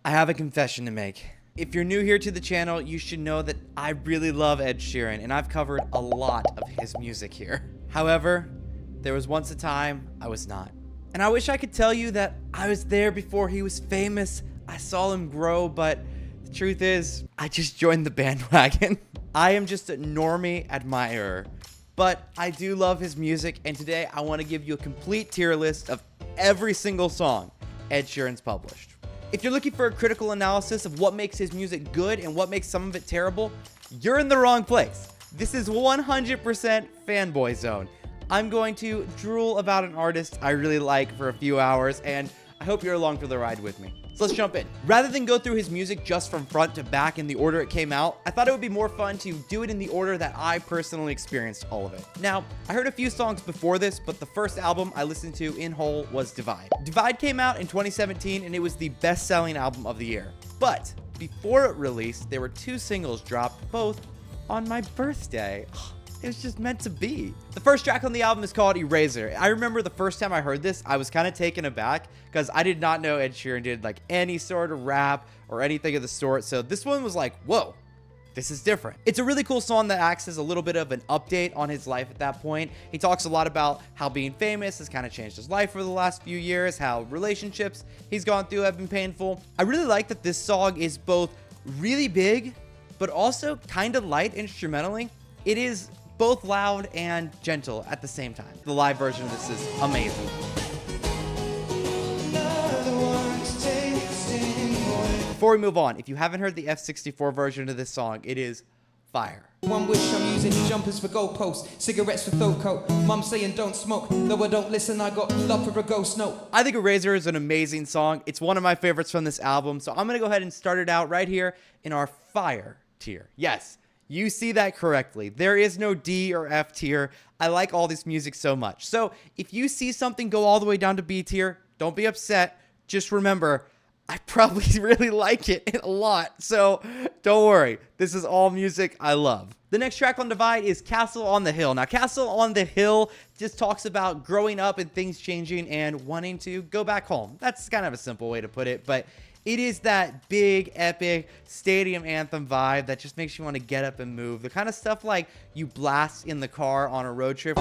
I have a confession to make. If you're new here to the channel, you should know that I really love Ed Sheeran, and I've covered a lot of his music here. However, there was once a time I was not. And I wish I could tell you that I was there before he was famous. I saw him grow, but the truth is, I just joined the bandwagon. I am just a normie admirer, but I do love his music, and today I want to give you a complete tier list of every single song Ed Sheeran's published. If you're looking for a critical analysis of what makes his music good and what makes some of it terrible, you're in the wrong place. This is 100% fanboy zone. I'm going to drool about an artist I really like for a few hours, and I hope you're along for the ride with me. So let's jump in. Rather than go through his music just from front to back in the order it came out, I thought it would be more fun to do it in the order that I personally experienced all of it. Now, I heard a few songs before this, but the first album I listened to in whole was Divide. Divide came out in 2017, and it was the best-selling album of the year. But before it released, there were two singles dropped, both on my birthday. It was just meant to be. The first track on the album is called Eraser. I remember the first time I heard this, I was kind of taken aback because I did not know Ed Sheeran did like any sort of rap or anything of the sort. So this one was like, whoa, this is different. It's a really cool song that acts as a little bit of an update on his life at that point. He talks a lot about how being famous has kind of changed his life for the last few years, how relationships he's gone through have been painful. I really like that this song is both really big, but also kind of light instrumentally. It is both loud and gentle at the same time. The live version of this is amazing. Before we move on, if you haven't heard the F64 version of this song, it is fire. One wish I'm using jumpers for goalposts, cigarettes for throat coat. Mum saying don't smoke, though I don't listen, I got love for a ghost note. I think Eraser is an amazing song. It's one of my favorites from this album, so I'm gonna go ahead and start it out right here in our fire tier. Yes, you see that correctly. There is no D or F tier. I like all this music so much. So if you see something go all the way down to B tier, don't be upset. Just remember, I probably really like it a lot. So don't worry. This is all music I love. The next track on Divide is Castle on the Hill. Now, Castle on the Hill just talks about growing up and things changing and wanting to go back home. That's kind of a simple way to put it, but it is that big, epic stadium anthem vibe that just makes you want to get up and move. The kind of stuff like you blast in the car on a road trip.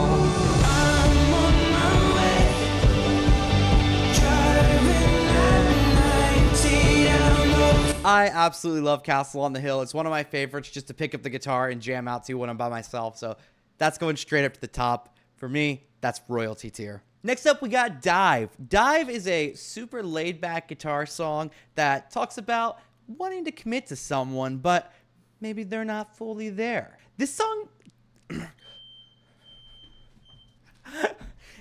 I absolutely love Castle on the Hill. It's one of my favorites just to pick up the guitar and jam out to when I'm by myself. So that's going straight up to the top. For me, that's royalty tier. Next up, we got Dive. Dive is a super laid-back guitar song that talks about wanting to commit to someone, but maybe they're not fully there. This song...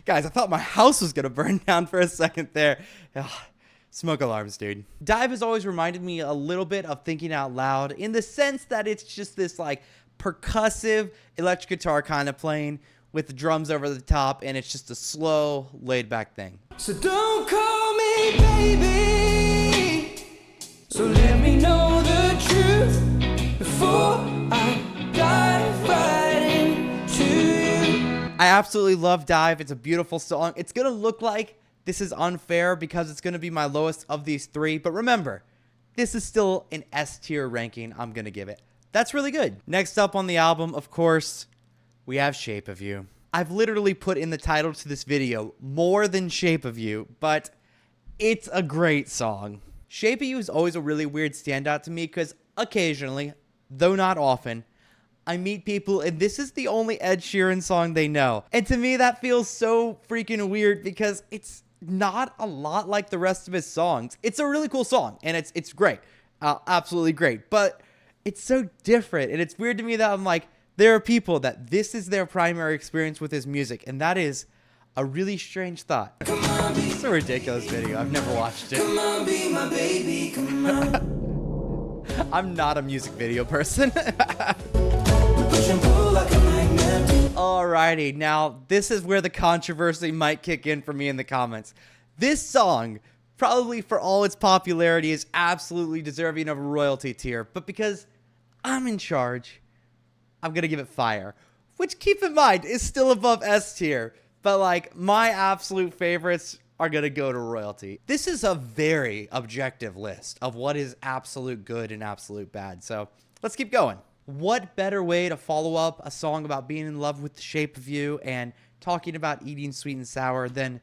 Guys, I thought my house was going to burn down for a second there. Ugh. Smoke alarms, dude. Dive has always reminded me a little bit of Thinking Out Loud in the sense that it's just this like percussive electric guitar kind of playing with the drums over the top, and it's just a slow, laid-back thing. So don't call me baby, so let me know the truth before I dive right into you. I absolutely love Dive. It's a beautiful song. It's gonna look like this is unfair because it's going to be my lowest of these three. But remember, this is still an S tier ranking I'm going to give it. That's really good. Next up on the album, of course, we have Shape of You. I've literally put in the title to this video more than Shape of You, but it's a great song. Shape of You is always a really weird standout to me because occasionally, though not often, I meet people and this is the only Ed Sheeran song they know. And to me, that feels so freaking weird because it's not a lot like the rest of his songs. It's a really cool song and it's great. Absolutely great. But it's so different. And it's weird to me that I'm like, there are people that this is their primary experience with his music. And that is a really strange thought. It's a ridiculous video. I've never watched it. Come on, be my baby, come on. I'm not a music video person. Alrighty, now this is where the controversy might kick in for me in the comments. This song, probably for all its popularity, is absolutely deserving of a royalty tier, but because I'm in charge, I'm gonna give it fire. Which, keep in mind, is still above S tier, but like my absolute favorites are going to go to royalty. This is a very objective list of what is absolute good and absolute bad. So let's keep going. What better way to follow up a song about being in love with the shape of you and talking about eating sweet and sour than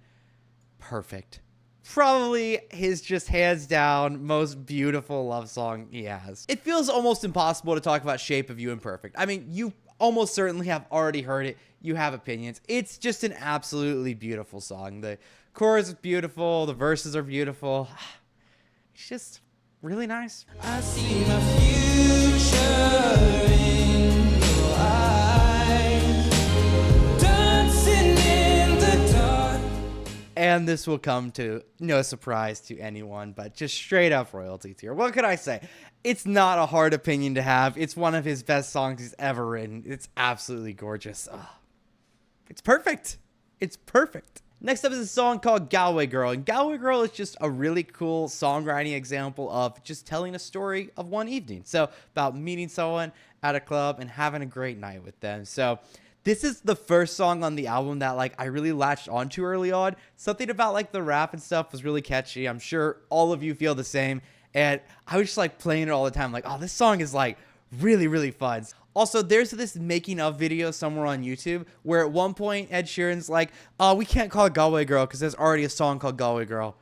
Perfect? Probably his just hands down most beautiful love song he has. It feels almost impossible to talk about Shape of You and Perfect. I mean, you almost certainly have already heard it. You have opinions. It's just an absolutely beautiful song. The chorus is beautiful. The verses are beautiful. It's just really nice. I see my future in your eyes, dancing in the dark. And this will come to no surprise to anyone, but just straight up royalty tier. What could I say? It's not a hard opinion to have. It's one of his best songs he's ever written. It's absolutely gorgeous. Oh, it's perfect. It's perfect. Next up is a song called Galway Girl. And Galway Girl is just a really cool songwriting example of just telling a story of one evening. So about meeting someone at a club and having a great night with them. So this is the first song on the album that like I really latched onto early on. Something about like the rap and stuff was really catchy. I'm sure all of you feel the same. And I was just like playing it all the time. Like, oh, this song is like really, really fun. Also, there's this making of video somewhere on YouTube where at one point Ed Sheeran's like, oh, we can't call it Galway Girl because there's already a song called Galway Girl.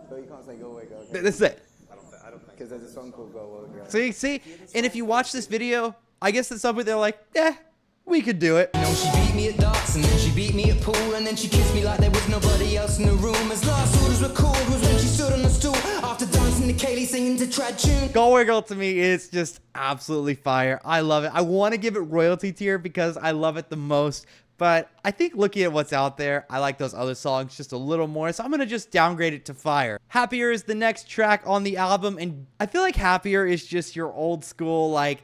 So you can't say Galway Girl. That's it. I don't think. Because there's a song called Galway Girl. See? And if you watch this video, I guess at some point they're like, yeah, we could do it. No, she beat me at darts and then she beat me at pool and then she kissed me like there was nobody else in the room. As last orders were called was when she stood on the stool after dancing to Kaylee singing to trad tune. Galway Girl to me is just absolutely fire. I love it. I want to give it royalty tier because I love it the most. But I think looking at what's out there, I like those other songs just a little more. So I'm going to just downgrade it to fire. Happier is the next track on the album. And I feel like Happier is just your old school, like,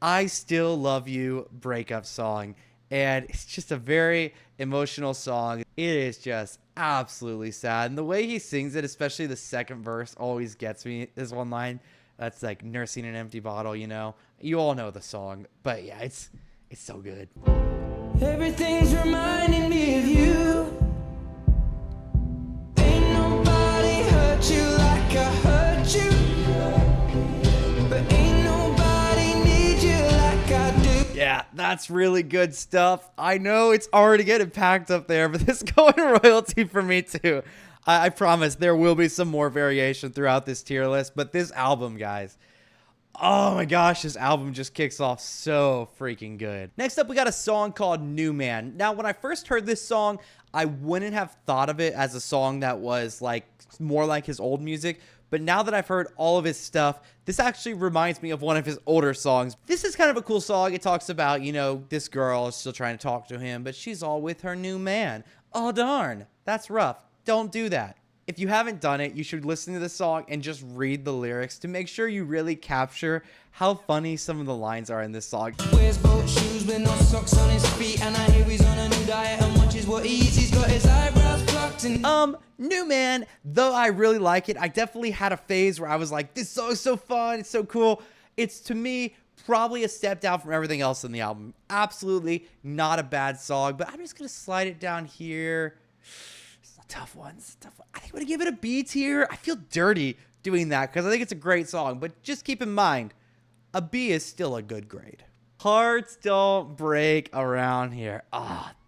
I still love you breakup song. And it's just a very emotional song. It is just absolutely sad. And the way he sings it, especially the second verse, always gets me. This one line that's like nursing an empty bottle, you know. You all know the song. But yeah, it's so good. Everything's reminding me of you. Ain't nobody hurt you like I hurt you. But ain't nobody need you like I do. Yeah, that's really good stuff. I know it's already getting packed up there, but this is going to royalty for me too. I promise there will be some more variation throughout this tier list, but this album, guys, oh my gosh, this album just kicks off so freaking good. Next up, we got a song called New Man. Now, when I first heard this song, I wouldn't have thought of it as a song that was like more like his old music. But now that I've heard all of his stuff, this actually reminds me of one of his older songs. This is kind of a cool song. It talks about, you know, this girl is still trying to talk to him, but she's all with her new man. Oh, darn. That's rough. Don't do that. If you haven't done it, you should listen to the song and just read the lyrics to make sure you really capture how funny some of the lines are in this song. Wears boat shoes with no socks on his feet, and I hear he's on a new diet and watches what he eats. He's got his eyebrows plucked and New Man, though I really like it, I definitely had a phase where I was like, this song's so fun, it's so cool. It's, to me, probably a step down from everything else in the album. Absolutely not a bad song, but I'm just going to slide it down here. It's a tough one. It's a tough one. I think I'm going to give it a B tier. I feel dirty doing that because I think it's a great song, but just keep in mind, a B is still a good grade. Hearts don't break around here.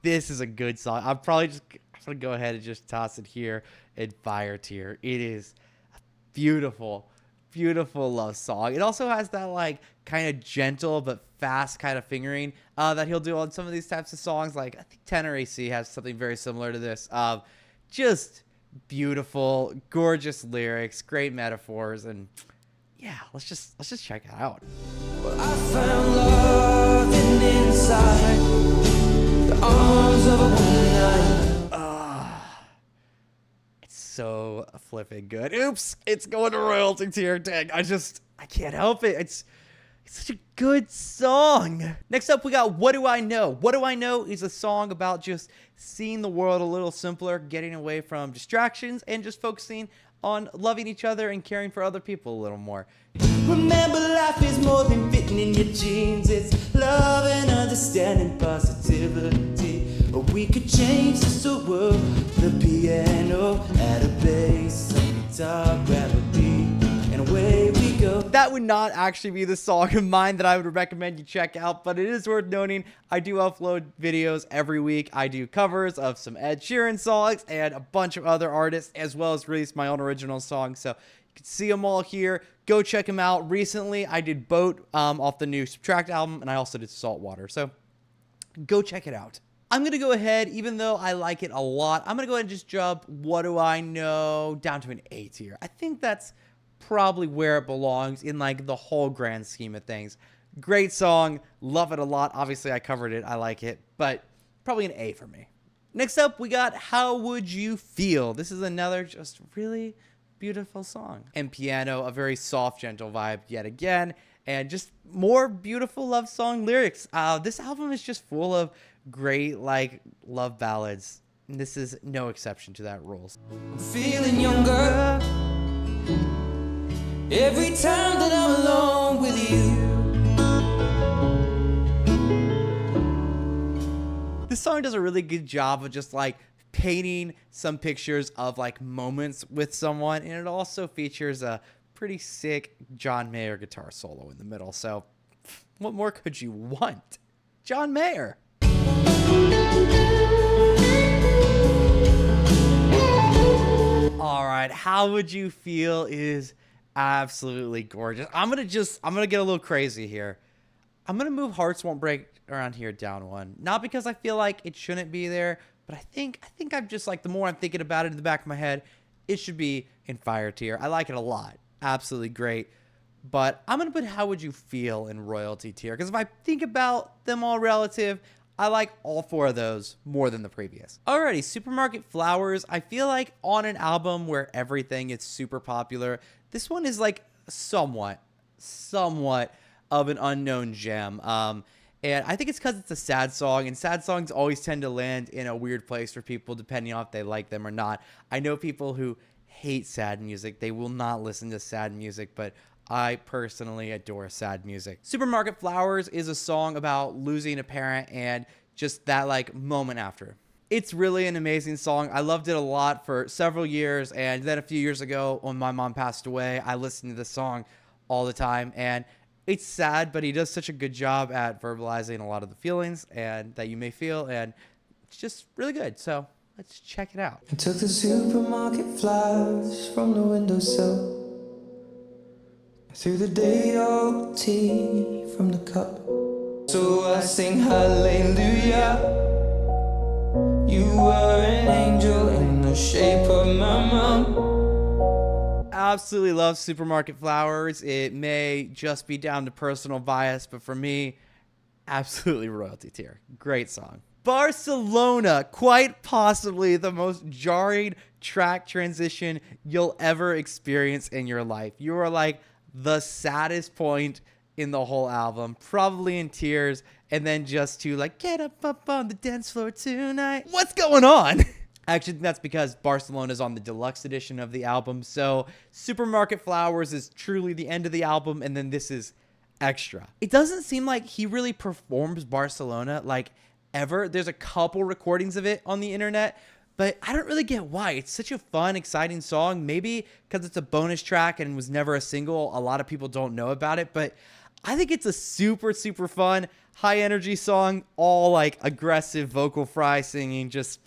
This is a good song. I'm going to go ahead and just toss it here in fire tier. It is a beautiful, beautiful love song. It also has that like kind of gentle but fast kind of fingering that he'll do on some of these types of songs. Like I think Tenor AC has something very similar to this. Just beautiful, gorgeous lyrics, great metaphors, and yeah, let's just check it out. well, I found love inside the arms of a woman. It's so flipping good. Oops, it's going to royalty tier. Dang, I can't help it. It's such a good song. Next up, we got What Do I Know? What Do I Know is a song about just seeing the world a little simpler, getting away from distractions, and just focusing on loving each other and caring for other people a little more. Remember, life is more than fitting in your jeans. It's love and understanding, positivity. We could change just the world. The piano at a bass, a guitar, grab a beat, and away we go. That would not actually be the song of mine that I would recommend you check out, but it is worth noting I do upload videos every week. I do covers of some Ed Sheeran songs and a bunch of other artists, as well as release my own original songs. So you can see them all here. Go check them out. Recently, I did Boat off the new Subtract album, and I also did Saltwater. So go check it out. I'm going to go ahead, even though I like it a lot, I'm going to go ahead and just jump What Do I Know down to an A tier. I think that's probably where it belongs in like the whole grand scheme of things. Great song, love it a lot. Obviously I covered it, I like it, but probably an A for me. Next up we got How Would You Feel. This is another just really beautiful song. And piano, a very soft, gentle vibe yet again, and just more beautiful love song lyrics. This album is just full of great like love ballads. And this is no exception to that rule. I'm feeling younger every time that I'm alone with you. This song does a really good job of just like painting some pictures of like moments with someone, and it also features a pretty sick John Mayer guitar solo in the middle. So what more could you want? John Mayer. All right, How Would You Feel is absolutely gorgeous. I'm gonna get a little crazy here. I'm gonna move Hearts Won't Break around here down one. Not because I feel like it shouldn't be there, but I think I'm just like, the more I'm thinking about it in the back of my head, it should be in fire tier. I like it a lot. Absolutely great. But I'm gonna put How Would You Feel in royalty tier, because if I think about them all relative, I like all four of those more than the previous. Alrighty, Supermarket Flowers. I feel like on an album where everything is super popular, this one is like somewhat of an unknown gem. And I think it's because it's a sad song, and sad songs always tend to land in a weird place for people depending on if they like them or not. I know people who hate sad music. They will not listen to sad music, but I personally adore sad music. Supermarket Flowers is a song about losing a parent and just that like moment after. It's really an amazing song. I loved it a lot for several years, and then a few years ago when my mom passed away, I listened to this song all the time, and it's sad, but he does such a good job at verbalizing a lot of the feelings and that you may feel, and it's just really good. So let's check it out. I took the supermarket flowers from the windowsill, threw the day old tea from the cup. So I sing hallelujah. You were an angel in the shape of my mom. Absolutely love Supermarket Flowers. It may just be down to personal bias, but for me, absolutely royalty tier. Great song. Barcelona, quite possibly the most jarring track transition you'll ever experience in your life. You are like the saddest point in the whole album, probably in tears, and then just to like get up on the dance floor tonight. What's going on? I actually think that's because Barcelona is on the deluxe edition of the album, so Supermarket Flowers is truly the end of the album, and then this is extra. It doesn't seem like he really performs Barcelona like ever. There's a couple recordings of it on the internet, but I don't really get why. It's such a fun, exciting song. Maybe because it's a bonus track and was never a single, a lot of people don't know about it, but I think it's a super, super fun, high energy song, all like aggressive vocal fry singing. Just,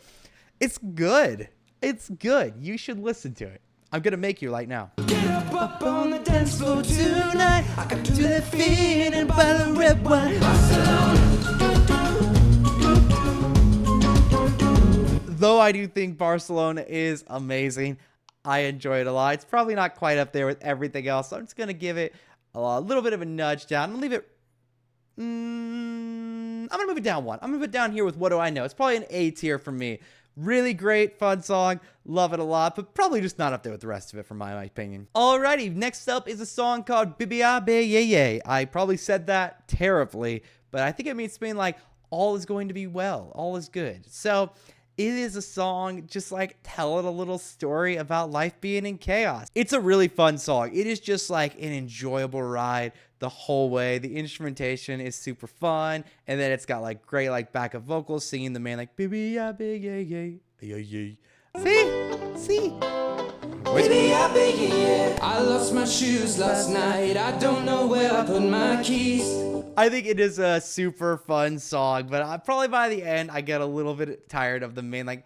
it's good. It's good. You should listen to it. I'm going to make you right now. Get up on the dance floor tonight. I can do that feeling by the red wine. Though I do think Barcelona is amazing, I enjoy it a lot. It's probably not quite up there with everything else, so I'm just going to give it a little bit of a nudge down. I'm going to leave it... I'm going to move it down one. I'm going to put it down here with What Do I Know. It's probably an A tier for me. Really great, fun song. Love it a lot, but probably just not up there with the rest of it, from my opinion. Alrighty, next up is a song called Bibia Be Ye Ye. I probably said that terribly, but I think it means something like all is going to be well, all is good. So it is a song just like telling a little story about life being in chaos. It's a really fun song. It is just like an enjoyable ride the whole way. The instrumentation is super fun, and then it's got like great like backup vocals singing the main like baby yeah big yeah yeah yeah yeah. See. Baby, I beg you, yeah. I lost my shoes last night. I don't know where I put my keys. I think it is a super fun song, but probably by the end I get a little bit tired of the main like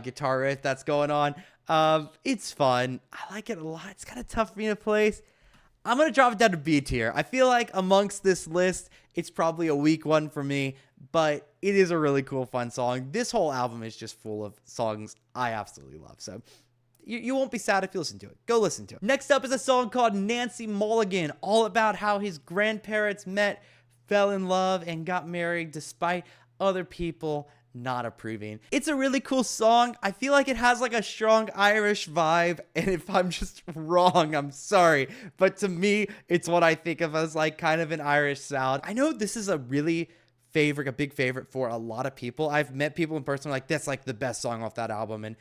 guitar riff that's going on. It's fun. I like it a lot. It's kind of tough for me to place. I'm gonna drop it down to B tier. I feel like amongst this list, it's probably a weak one for me, but it is a really cool, fun song. This whole album is just full of songs I absolutely love. So you won't be sad if you listen to it. Go listen to it. Next up is a song called Nancy Mulligan, all about how his grandparents met, fell in love, and got married despite other people not approving. It's a really cool song. I feel like it has like a strong Irish vibe, and if I'm just wrong, I'm sorry. But to me, it's what I think of as like kind of an Irish sound. I know this is a big favorite for a lot of people. I've met people in person like, that's like the best song off that album, and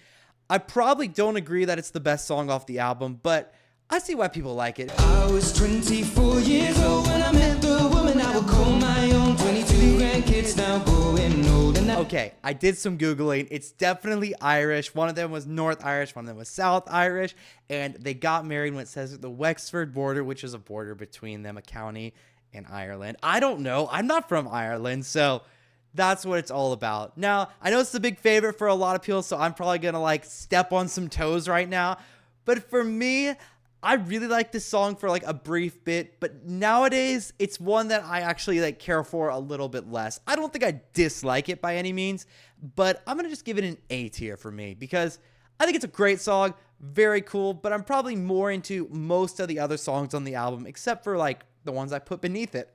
I probably don't agree that it's the best song off the album, but I see why people like it. I was 24 years old when I met the woman I would call my own. 22 grandkids now growing old. Okay, I did some Googling. It's definitely Irish. One of them was North Irish, one of them was South Irish, and they got married when it says at the Wexford border, which is a border between them, a county, and Ireland. I don't know. I'm not from Ireland, so that's what it's all about. Now, I know it's a big favorite for a lot of people, so I'm probably going to like step on some toes right now. But for me, I really like this song for like a brief bit, but nowadays it's one that I actually like care for a little bit less. I don't think I dislike it by any means, but I'm going to just give it an A tier for me because I think it's a great song, very cool, but I'm probably more into most of the other songs on the album, except for like the ones I put beneath it.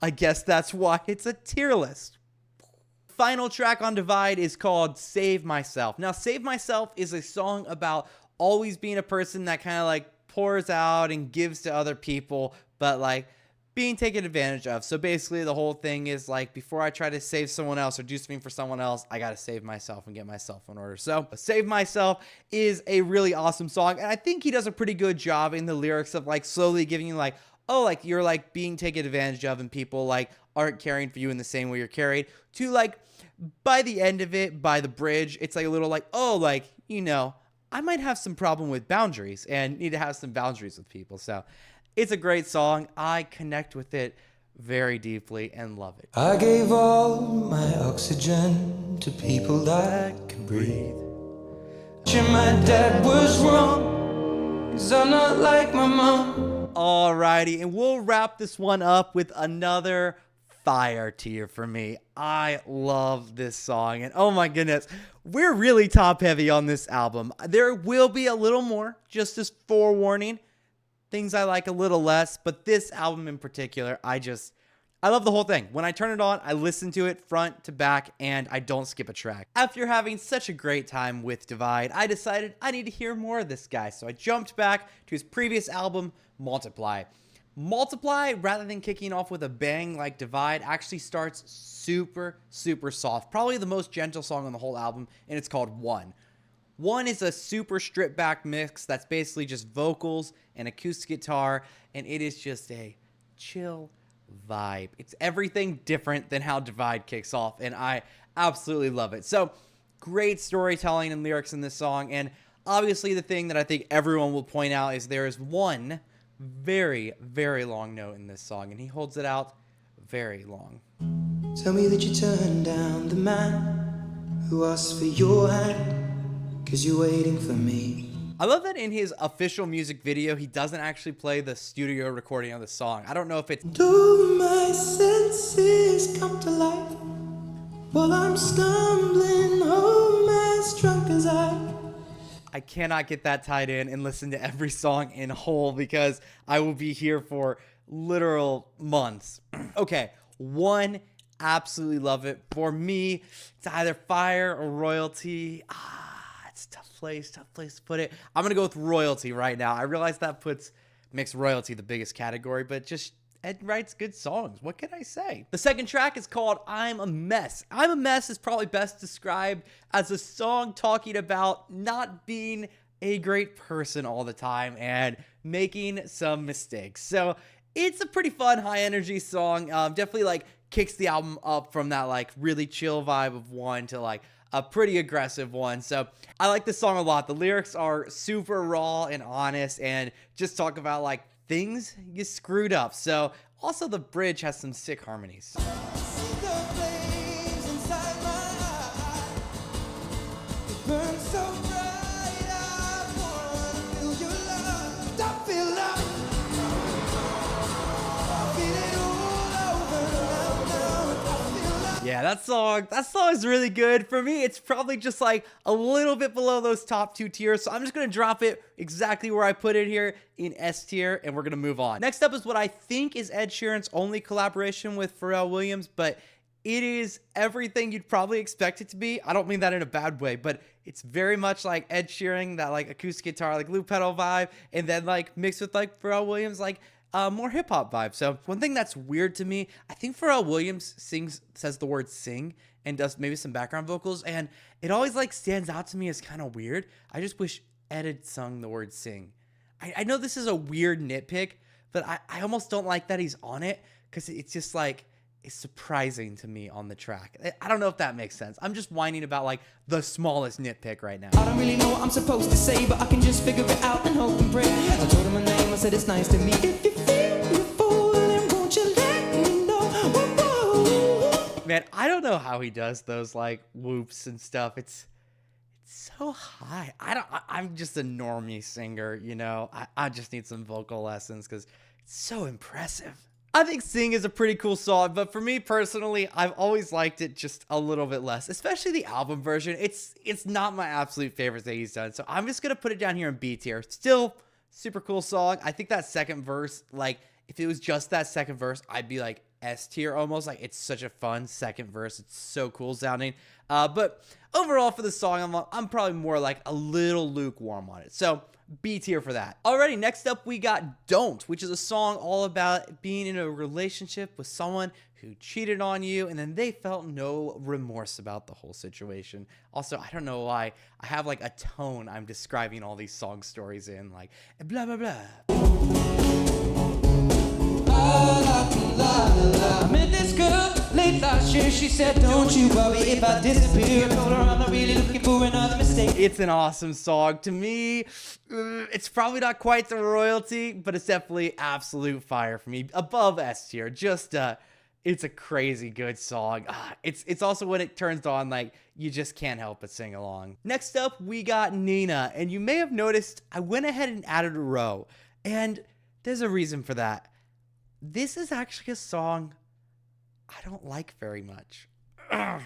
I guess that's why it's a tier list. Final track on Divide is called Save Myself. Now, Save Myself is a song about always being a person that kind of like pours out and gives to other people, but like being taken advantage of. So basically the whole thing is like, before I try to save someone else or do something for someone else, I got to save myself and get myself in order. So Save Myself is a really awesome song. And I think he does a pretty good job in the lyrics of like slowly giving you like, oh, like you're like being taken advantage of and people like aren't caring for you in the same way you're carried, to like by the end of it, by the bridge, it's like a little like, oh, like, you know, I might have some problem with boundaries and need to have some boundaries with people. So it's a great song. I connect with it very deeply and love it. I gave all my oxygen to people that can breathe. My dad was wrong, 'cause I'm not like my mom. Alrighty, and we'll wrap this one up with another fire tier for me. I love this song, and oh my goodness, we're really top heavy on this album. There will be a little more, just as forewarning, things I like a little less, but this album in particular, I love the whole thing. When I turn it on, I listen to it front to back, and I don't skip a track. After having such a great time with Divide, I decided I need to hear more of this guy, so I jumped back to his previous album, Multiply. Multiply, rather than kicking off with a bang like Divide, actually starts super, super soft. Probably the most gentle song on the whole album, and it's called One. One is a super stripped back mix that's basically just vocals and acoustic guitar, and it is just a chill vibe. It's everything different than how Divide kicks off, and I absolutely love it. So, great storytelling and lyrics in this song, and obviously the thing that I think everyone will point out is there is one very, very long note in this song, and he holds it out very long. Tell me that you turned down the man who asked for your hand, 'cause you're waiting for me. I love that in his official music video, he doesn't actually play the studio recording of the song. I don't know if it's... Do my senses come to life while I'm stumbling home as drunk as I cannot get that tied in and listen to every song in whole because I will be here for literal months. Okay, One, absolutely love it. For me, it's either Fire or Royalty. It's a tough place to put it. I'm going to go with Royalty right now. I realize that makes Royalty the biggest category, but just Ed writes good songs. What can I say? The second track is called I'm a Mess. I'm a Mess is probably best described as a song talking about not being a great person all the time and making some mistakes. So it's a pretty fun, high energy song. Definitely like kicks the album up from that like really chill vibe of one to like a pretty aggressive one. So I like this song a lot. The lyrics are super raw and honest and just talk about like things you screwed up. So also the bridge has some sick harmonies. Yeah, that song is really good. For me, it's probably just like a little bit below those top 2 tiers. So I'm just going to drop it exactly where I put it here in S tier, and we're going to move on. Next up is what I think is Ed Sheeran's only collaboration with Pharrell Williams, but it is everything you'd probably expect it to be. I don't mean that in a bad way, but it's very much like Ed Sheeran, that like acoustic guitar, like loop pedal vibe, and then like mixed with like Pharrell Williams, like more hip hop vibe. So one thing that's weird to me, I think Pharrell Williams says the word sing and does maybe some background vocals, and it always like stands out to me as kind of weird. I just wish Ed had sung the word sing. I know this is a weird nitpick, but I almost don't like that he's on it because it's just like, it's surprising to me on the track. I don't know if that makes sense. I'm just whining about like the smallest nitpick right now. I don't really know what I'm supposed to say, but I can just figure it out and hope and pray. I told him my name, I said it's nice to meet. If you feel you're fooling, won't you let me know? Whoa. Man, I don't know how he does those like whoops and stuff. It's so high. I'm just a normie singer, you know. I just need some vocal lessons because it's so impressive. I think Sing is a pretty cool song, but for me personally, I've always liked it just a little bit less, especially the album version. It's not my absolute favorite that he's done, so I'm just going to put it down here in B tier. Still, super cool song. I think that second verse, like, if it was just that second verse, I'd be like S tier almost. Like, it's such a fun second verse. It's so cool sounding. But overall for the song, I'm probably more like a little lukewarm on it. So B tier for that. Alrighty, next up we got Don't, which is a song all about being in a relationship with someone who cheated on you and then they felt no remorse about the whole situation. Also, I don't know why I have like a tone I'm describing all these song stories in, like blah blah blah. I met this girl late last year. She said, don't you worry if I disappear. I told her I'm not really looking for another mistake. It's an awesome song. To me, it's probably not quite the royalty, but it's definitely absolute fire for me. Above S tier. Just, it's a crazy good song. It's also when it turns on, like, you just can't help but sing along. Next up, we got Nina. And you may have noticed I went ahead and added a row. And there's a reason for that. This is actually a song I don't like very much. Ugh,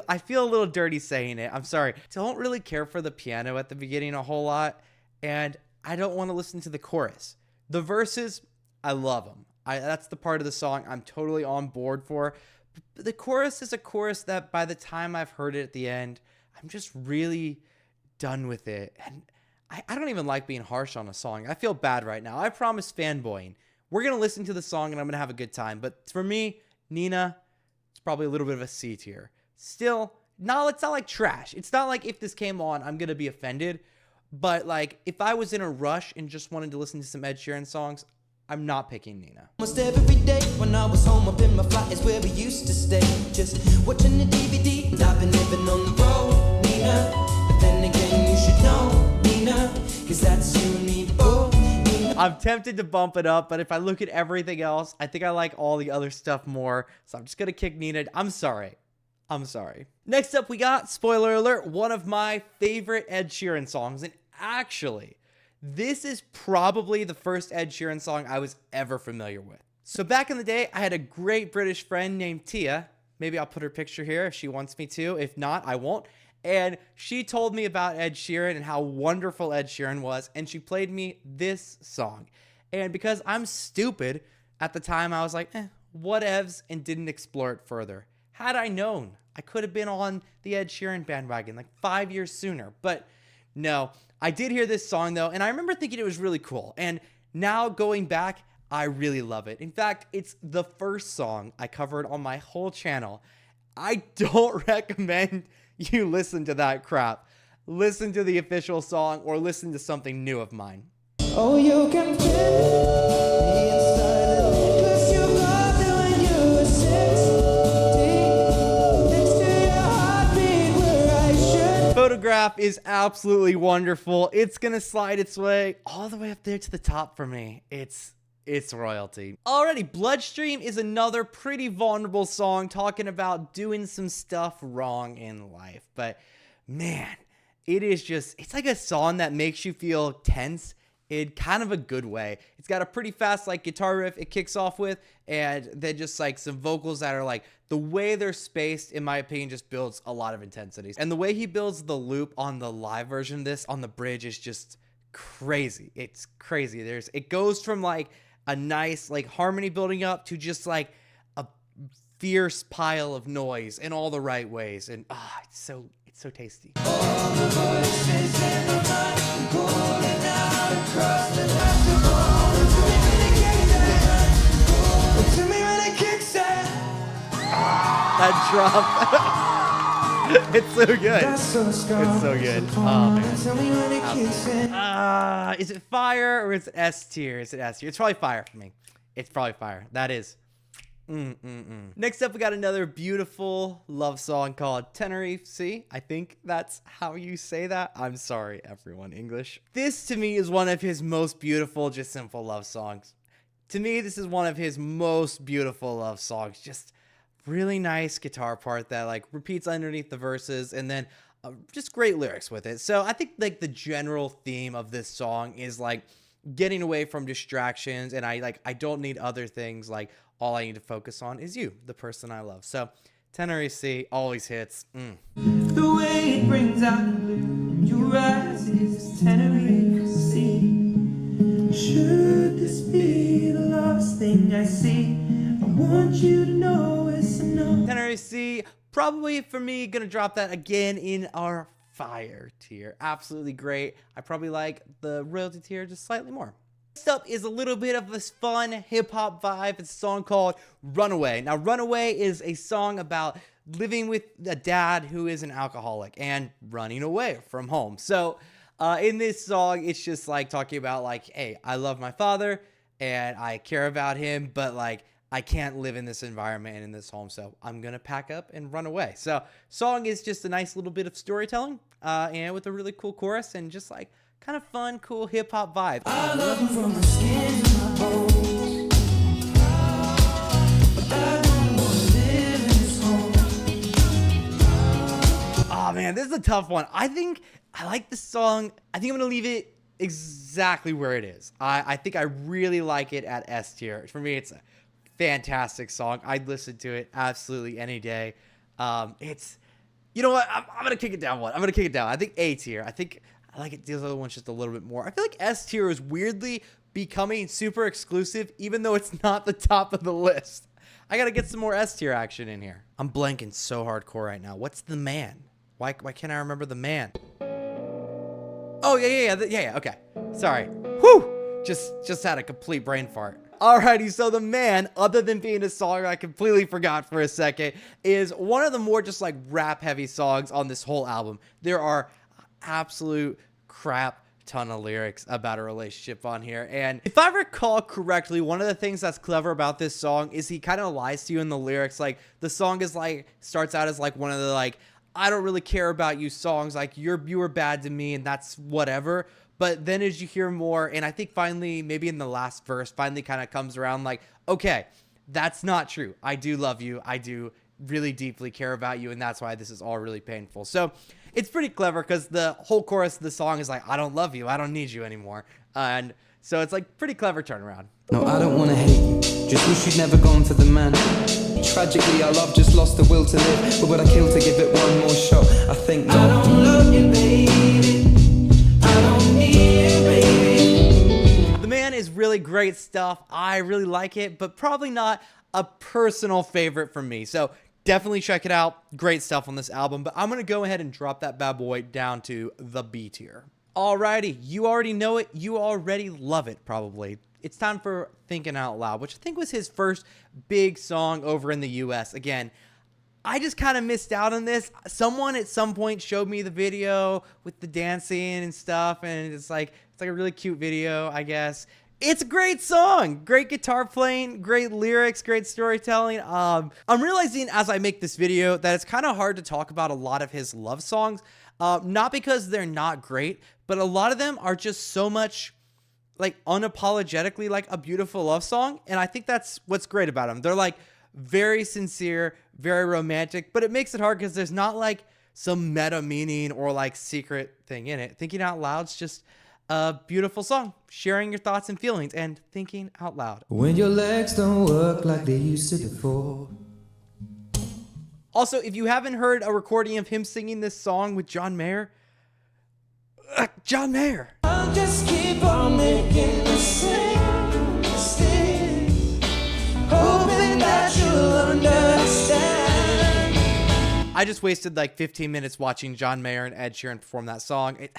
I feel a little dirty saying it. I'm sorry. Don't really care for the piano at the beginning a whole lot, and I don't want to listen to the chorus. The verses, I love them. That's the part of the song I'm totally on board for. But the chorus is a chorus that by the time I've heard it at the end, I'm just really done with it. And I don't even like being harsh on a song. I feel bad right now. I promise fanboying. We're going to listen to the song and I'm going to have a good time. But for me, Nina, it's probably a little bit of a C tier. Still, no, it's not like trash. It's not like if this came on, I'm going to be offended. But like if I was in a rush and just wanted to listen to some Ed Sheeran songs, I'm not picking Nina. Almost every day when I was home up in my flat is where we used to stay. Just watching the DVD and I've been living on the road, Nina. But then again, you should know, Nina, cause that's you and me both. I'm tempted to bump it up, but if I look at everything else, I think I like all the other stuff more. So I'm just going to kick Nina. I'm sorry. Next up, we got, spoiler alert, one of my favorite Ed Sheeran songs. And actually, this is probably the first Ed Sheeran song I was ever familiar with. So back in the day, I had a great British friend named Tia. Maybe I'll put her picture here if she wants me to. If not, I won't. And she told me about Ed Sheeran and how wonderful Ed Sheeran was. And she played me this song. And because I'm stupid, at the time I was like, whatevs, and didn't explore it further. Had I known, I could have been on the Ed Sheeran bandwagon like 5 years sooner. But no, I did hear this song though. And I remember thinking it was really cool. And now going back, I really love it. In fact, it's the first song I covered on my whole channel. I don't recommend you listen to that crap. Listen to the official song or listen to something new of mine. Oh, you can feel me inside the necklace you bought when you were 16. Next to your heartbeat where I should. Photograph is absolutely wonderful. It's gonna slide its way all the way up there to the top for me. It's royalty. Alrighty, Bloodstream is another pretty vulnerable song talking about doing some stuff wrong in life. But man, it's like a song that makes you feel tense in kind of a good way. It's got a pretty fast like guitar riff it kicks off with, and then just like some vocals that are like, the way they're spaced, in my opinion, just builds a lot of intensity. And the way he builds the loop on the live version of this on the bridge is just crazy. It's crazy. It goes from like a nice like harmony building up to just like a fierce pile of noise in all the right ways. And it's so tasty. All the voices in the mind calling out across the dashboard. To me when it kicks in. That drop. It's so good. That's so strong. It's so good. Oh man. Tell me when it kicks in. Is it fire or is it S tier? Is it S tier? It's probably fire for me. It's probably fire. That is. Next up, we got another beautiful love song called Tenerife. I think that's how you say that. I'm sorry, everyone, English. This, to me, is one of his most beautiful, just simple love songs. To me, this is one of his most beautiful love songs. Just really nice guitar part that like repeats underneath the verses, and then just great lyrics with it. So I think like the general theme of this song is like getting away from distractions, and I don't need other things. Like all I need to focus on is you, the person I love. So Tenerife always hits. The way it brings out the blue in your eyes is Tenerife Sea. Should this be the last thing I see, I want you to know it's enough. Tenerife, probably for me, gonna drop that again in our fire tier. Absolutely great. I probably like the royalty tier just slightly more. Next up is a little bit of this fun hip-hop vibe. It's a song called Runaway. Now, Runaway is a song about living with a dad who is an alcoholic and running away from home. So in this song, it's just like talking about like, hey, I love my father and I care about him, but like I can't live in this environment and in this home, so I'm gonna pack up and run away. So song is just a nice little bit of storytelling and with a really cool chorus and just like kind of fun, cool hip-hop vibe. I love you from the skin to my bones, but I don't want to live in this home. Oh man, this is a tough one. I think I like this song. I think I'm gonna leave it exactly where it is. I think I really like it at S tier. For me, it's a fantastic song. I'd listen to it absolutely any day. It's, you know what? I'm gonna kick it down one. I'm gonna kick it down. I think A tier. I think I like it. These other ones just a little bit more. I feel like S tier is weirdly becoming super exclusive, even though it's not the top of the list. I gotta get some more S tier action in here. I'm blanking so hardcore right now. What's the man? Why can't I remember the man? Oh yeah. Okay, sorry. Whew. Just had a complete brain fart. Alrighty, so the man, other than being a song I completely forgot for a second, is one of the more just like rap heavy songs on this whole album. There are absolute crap ton of lyrics about a relationship on here, and if I recall correctly, one of the things that's clever about this song is he kind of lies to you in the lyrics. Like the song is like starts out as like one of the like, I don't really care about you songs, like you were bad to me and that's whatever. But then as you hear more, and I think finally, maybe in the last verse, finally kind of comes around like, okay, that's not true. I do love you. I do really deeply care about you. And that's why this is all really painful. So it's pretty clever because the whole chorus of the song is like, I don't love you. I don't need you anymore. And so it's like pretty clever turnaround. No, I don't want to hate you. Just wish you'd never gone for the man. Tragically, our love just lost the will to live. But would I kill to give it one more shot? I think no. I don't love you, baby. I don't need you, baby. The man is really great stuff. I really like it, but probably not a personal favorite for me. So definitely check it out. Great stuff on this album, but I'm going to go ahead and drop that bad boy down to the B tier. Alrighty, you already know it. You already love it, probably. It's time for Thinking Out Loud, which I think was his first big song over in the US. Again, I just kind of missed out on this. Someone at some point showed me the video with the dancing and stuff, and it's like a really cute video, I guess. It's a great song, great guitar playing, great lyrics, great storytelling. I'm realizing as I make this video that it's kind of hard to talk about a lot of his love songs, not because they're not great, but a lot of them are just so much like unapologetically like a beautiful love song, and I think that's what's great about them. They're like very sincere, very romantic, but it makes it hard because there's not like some meta meaning or like secret thing in it. Thinking Out Loud's just a beautiful song, sharing your thoughts and feelings and thinking out loud. When your legs don't work like they used to before. Also, if you haven't heard a recording of him singing this song with John Mayer, John Mayer. I'll just keep on making the same mistake, hoping that you'll understand. I just wasted like 15 minutes watching John Mayer and Ed Sheeran perform that song.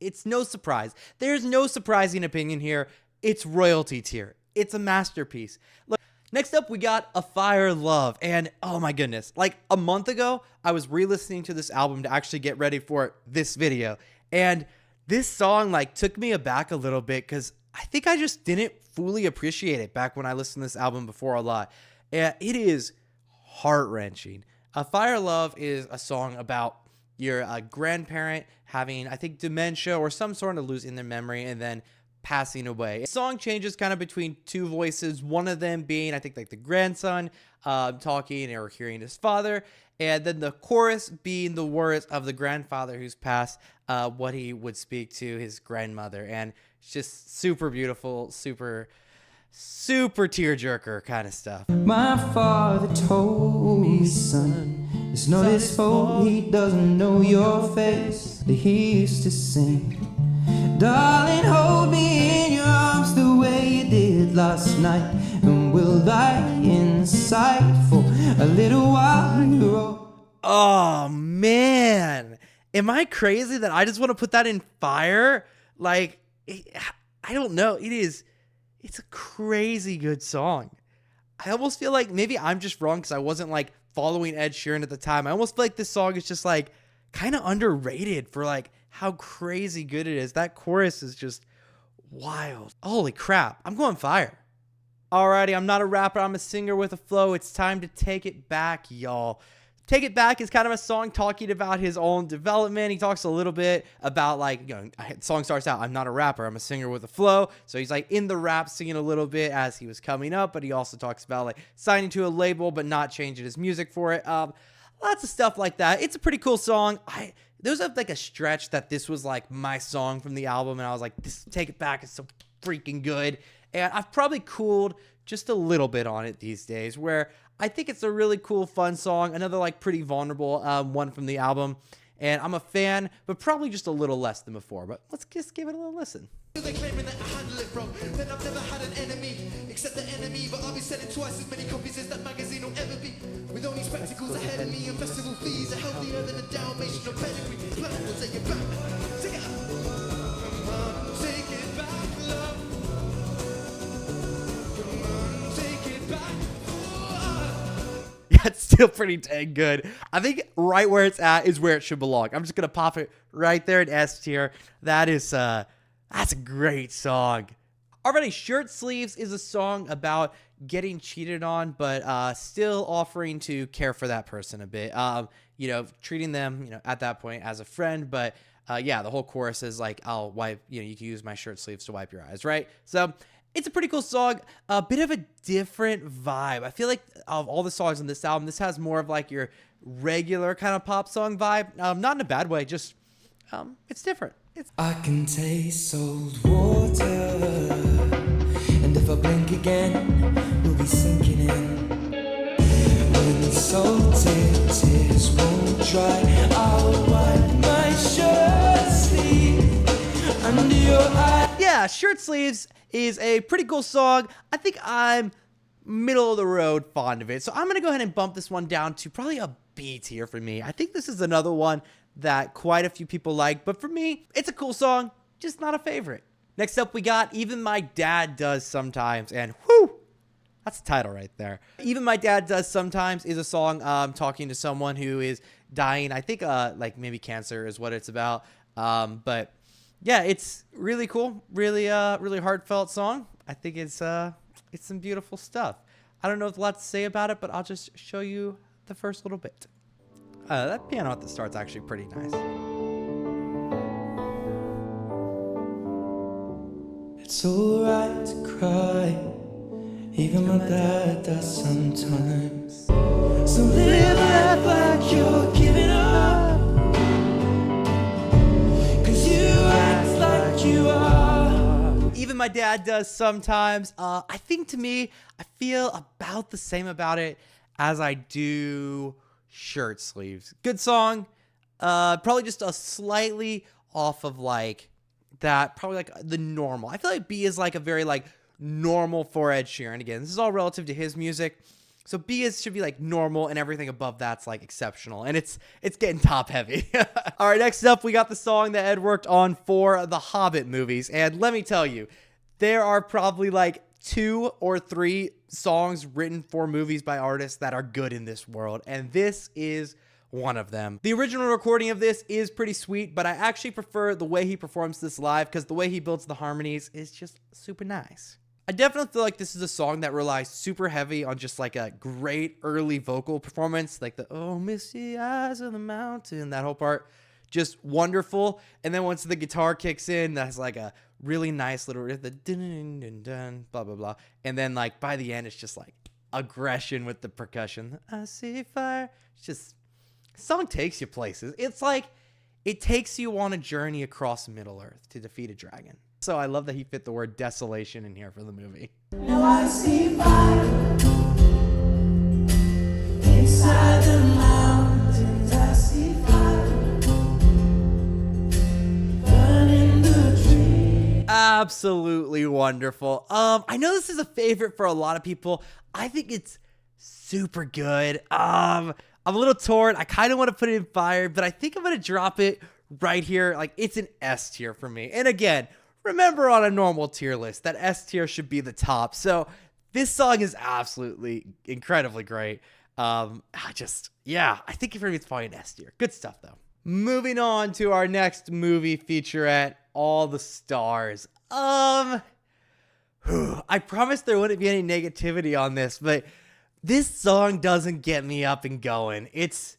It's no surprise. There's no surprising opinion here. It's royalty tier. It's a masterpiece. Look, next up, we got A Fire Love. And oh my goodness, like a month ago, I was re-listening to this album to actually get ready for this video. And this song like took me aback a little bit because I think I just didn't fully appreciate it back when I listened to this album before a lot. And it is heart-wrenching. A Fire Love is a song about your grandparent having, I think, dementia or some sort of losing their memory and then passing away. The song changes kind of between two voices, one of them being, I think, like the grandson talking or hearing his father, and then the chorus being the words of the grandfather who's passed, what he would speak to his grandmother. And it's just super beautiful, super tearjerker kind of stuff. My father told me, son, it's not his fault he doesn't know your face. He used to sing, darling, hold me in your arms the way you did last night, and we'll lie inside for a little while. Oh man, am I crazy that I just want to put that in fire? Like, I don't know. It's a crazy good song. I almost feel like maybe I'm just wrong because I wasn't like following Ed Sheeran at the time. I almost feel like this song is just like kind of underrated for like how crazy good it is. That chorus is just wild. Holy crap. I'm going fire. Alrighty, I'm not a rapper. I'm a singer with a flow. It's time to take it back, y'all. Take It Back is kind of a song talking about his own development. He talks a little bit about like, you know, the song starts out, I'm not a rapper, I'm a singer with a flow. So he's like in the rap singing a little bit as he was coming up, but he also talks about like signing to a label, but not changing his music for it. Lots of stuff like that. It's a pretty cool song. There was like a stretch that this was like my song from the album, and I was like, this Take It Back is so freaking good. And I've probably cooled just a little bit on it these days, where I think it's a really cool, fun song. Another like pretty vulnerable one from the album. And I'm a fan, but probably just a little less than before. But let's just give it a little listen. They claiming that I handle it from. Then I've never had an enemy, except the enemy. But I'll be selling twice as many copies as that magazine will ever be. With only spectacles ahead of me and festival fees are healthier than a Dalmatian or pedigree. Blood will take it back. Take it out. Take it back, love. Come on, take it back. Yeah, it's still pretty dang good. I think right where it's at is where it should belong. I'm just going to pop it right there in S tier. That's a great song. Already, Shirt Sleeves is a song about getting cheated on, but still offering to care for that person a bit. You know, treating them, you know, at that point as a friend. But yeah, the whole chorus is like, I'll wipe, you know, you can use my shirt sleeves to wipe your eyes, right? So it's a pretty cool song, a bit of a different vibe. I feel like of all the songs on this album, this has more of like your regular kind of pop song vibe. Not in a bad way, just it's different. I can taste salt water, and if I blink again, we'll be sinking in. When the salted tears won't dry, I'll wipe my shirt sleeve under your eye. Yeah, Shirt Sleeves is a pretty cool song. I think I'm middle of the road fond of it. So I'm going to go ahead and bump this one down to probably a B tier for me. I think this is another one that quite a few people like, but for me, it's a cool song, just not a favorite. Next up, we got Even My Dad Does Sometimes, and whew, that's the title right there. Even My Dad Does Sometimes is a song talking to someone who is dying. I think like maybe cancer is what it's about. But yeah, it's really cool. Really heartfelt song. I think it's some beautiful stuff. I don't know if there's a lot to say about it, but I'll just show you the first little bit. That piano at the start's actually pretty nice. It's alright to cry, even my dad does sometimes. So live life like you're giving up, 'cause you act like you are. Even My Dad Does Sometimes. I think to me, I feel about the same about it as I do Shirt Sleeves. Good song. Probably just a slightly off of like that, probably like the normal. I feel like B is like a very like normal for Ed Sheeran. Again, this is all relative to his music. So B should be like normal, and everything above that's like exceptional, and it's getting top heavy. All right, next up we got the song that Ed worked on for the Hobbit movies, and let me tell you, there are probably like 2 or 3 songs written for movies by artists that are good in this world, and this is one of them. The original recording of this is pretty sweet, but I actually prefer the way he performs this live because the way he builds the harmonies is just super nice. I definitely feel like this is a song that relies super heavy on just like a great early vocal performance, like the "Oh misty eyes of the mountain," that whole part, just wonderful. And then once the guitar kicks in, that's like a really nice little riff, the dun dun dun dun blah blah blah. And then like by the end, it's just like aggression with the percussion. I see fire. It's just, the song takes you places. It's like it takes you on a journey across Middle Earth to defeat a dragon. So I love that he fit the word desolation in here for the movie. Now I see fire inside the mountains. I see fire burning the trees. Absolutely wonderful. I know this is a favorite for a lot of people. I think it's super good. I'm a little torn. I kind of want to put it in fire, but I think I'm going to drop it right here. Like, it's an S tier for me. And again, remember on a normal tier list that S tier should be the top. So this song is absolutely incredibly great. I think for me it's probably an S tier. Good stuff though. Moving on to our next movie featurette, All the Stars. I promised there wouldn't be any negativity on this, but this song doesn't get me up and going. It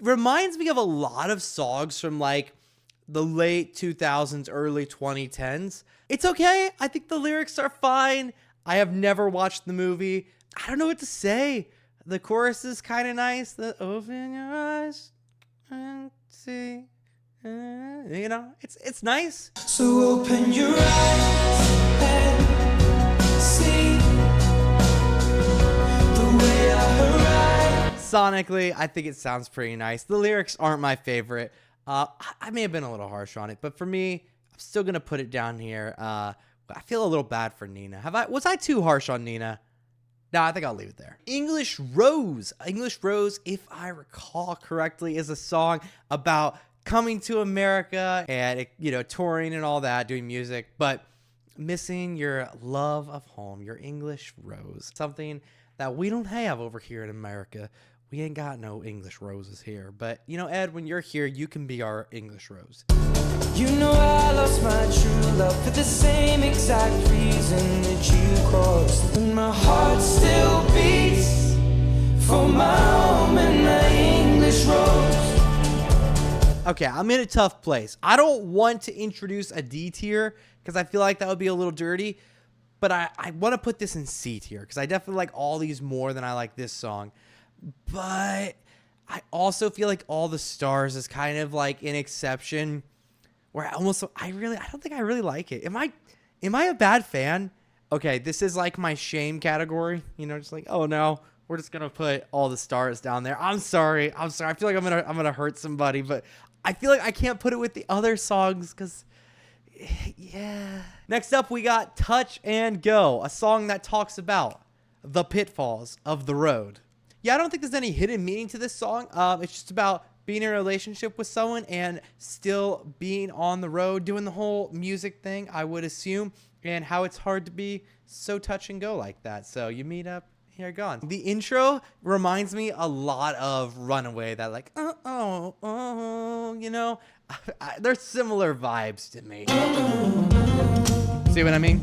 reminds me of a lot of songs from like the late 2000s, early 2010s. It's okay. I think the lyrics are fine. I have never watched the movie. I don't know what to say. The chorus is kind of nice. The open your eyes and see. You know, it's nice. So open your eyes and see the way I arrive. Sonically, I think it sounds pretty nice. The lyrics aren't my favorite. I may have been a little harsh on it, but for me, I'm still gonna put it down here. I feel a little bad for Nina. Was I too harsh on Nina? No, I think I'll leave it there. English Rose. English Rose, if I recall correctly, is a song about coming to America and, touring and all that, doing music, but missing your love of home, your English Rose. Something that we don't have over here in America. We ain't got no English roses here. But, Ed, when you're here, you can be our English rose. You know I lost my true love for the same exact reason that you caused. And my heart still beats for my home and my English rose. Okay, I'm in a tough place. I don't want to introduce a D tier because I feel like that would be a little dirty. But I want to put this in C tier because I definitely like all these more than I like this song. But I also feel like All the Stars is kind of like an exception where I don't think I really like it. Am I a bad fan? Okay, this is like my shame category, just like, oh no, we're just gonna put All the Stars down there. I'm sorry. I feel like I'm gonna hurt somebody, but I feel like I can't put it with the other songs because yeah. Next up, we got Touch and Go, a song that talks about the pitfalls of the road. Yeah, I don't think there's any hidden meaning to this song. It's just about being in a relationship with someone and still being on the road, doing the whole music thing, I would assume, and how it's hard to be so touch and go like that. So you meet up, here gone. The intro reminds me a lot of Runaway, that like, you know, there's similar vibes to me. See what I mean?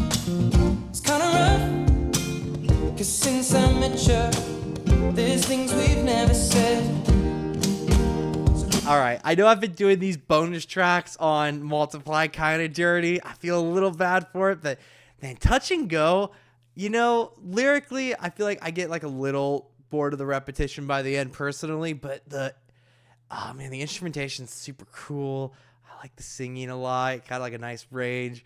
It's kinda rough, 'cause since I met you, there's things we've never said. All right, I know I've been doing these bonus tracks on Multiply kind of dirty. I feel a little bad for it, but man, Touch and Go, you know, lyrically, I feel like I get like a little bored of the repetition by the end personally, but the instrumentation's super cool. I like the singing a lot, kind of like a nice range.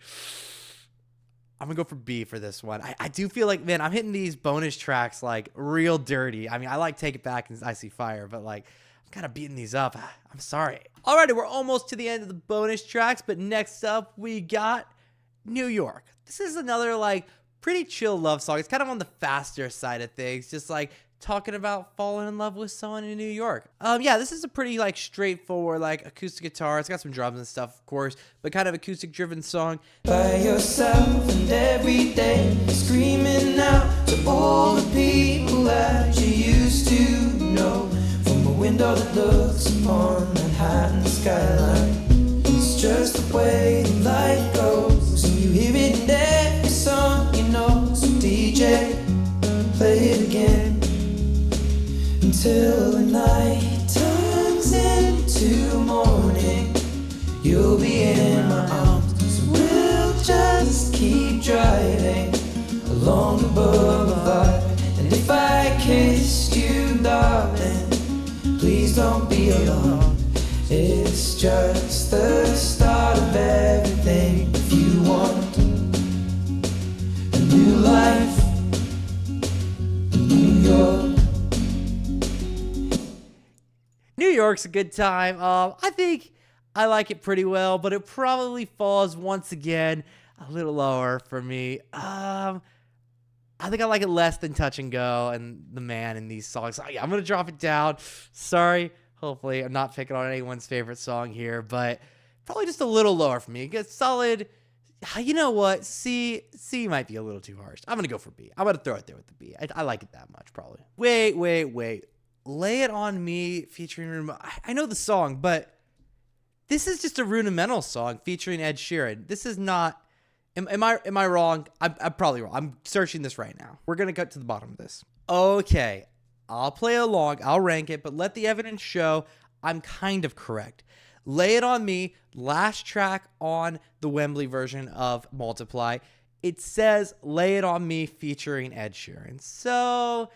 I'm gonna go for B for this one. I do feel like, man, I'm hitting these bonus tracks like real dirty. I mean, I like Take It Back and I See Fire, but like, I'm kind of beating these up. I'm sorry. Alrighty, we're almost to the end of the bonus tracks, but next up we got New York. This is another like pretty chill love song. It's kind of on the faster side of things, just like talking about falling in love with someone in New York. Yeah, this is a pretty like straightforward like acoustic guitar. It's got some drums and stuff, of course, but kind of acoustic driven song. By yourself and every day, screaming out to all the people that you used to know. From a window that looks upon Manhattan skyline, it's just the way life goes, and you hear it in every song you know. So DJ, play it again until the night turns into morning. You'll be in my arms, so we'll just keep driving along the boulevard. And if I kissed you, darling, please don't be alone. It's just the start of everything. If you want a new life in New York. New York's a good time. I think I like it pretty well, but it probably falls once again a little lower for me. I think I like it less than Touch and Go and The Man in these songs. So, yeah, I'm going to drop it down. Sorry. Hopefully I'm not picking on anyone's favorite song here, but probably just a little lower for me. It gets solid. You know what? C might be a little too harsh. I'm going to go for B. I'm going to throw it there with the B. I like it that much, probably. Wait. Lay It On Me featuring... I know the song, but this is just a rudimental song featuring Ed Sheeran. This is not... Am I wrong? I'm probably wrong. I'm searching this right now. We're going to cut to the bottom of this. Okay, I'll play along. I'll rank it, but let the evidence show I'm kind of correct. Lay It On Me, last track on the Wembley version of Multiply. It says Lay It On Me featuring Ed Sheeran. So...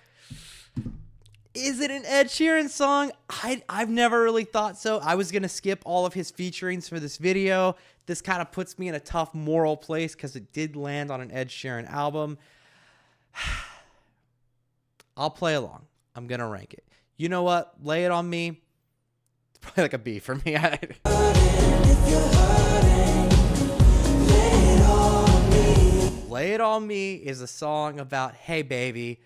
is it an Ed Sheeran song? I've never really thought so. I was going to skip all of his featurings for this video. This kind of puts me in a tough moral place because it did land on an Ed Sheeran album. I'll play along. I'm going to rank it. You know what? Lay It On Me. It's probably like a B for me. Lay It On Me is a song about, hey, baby,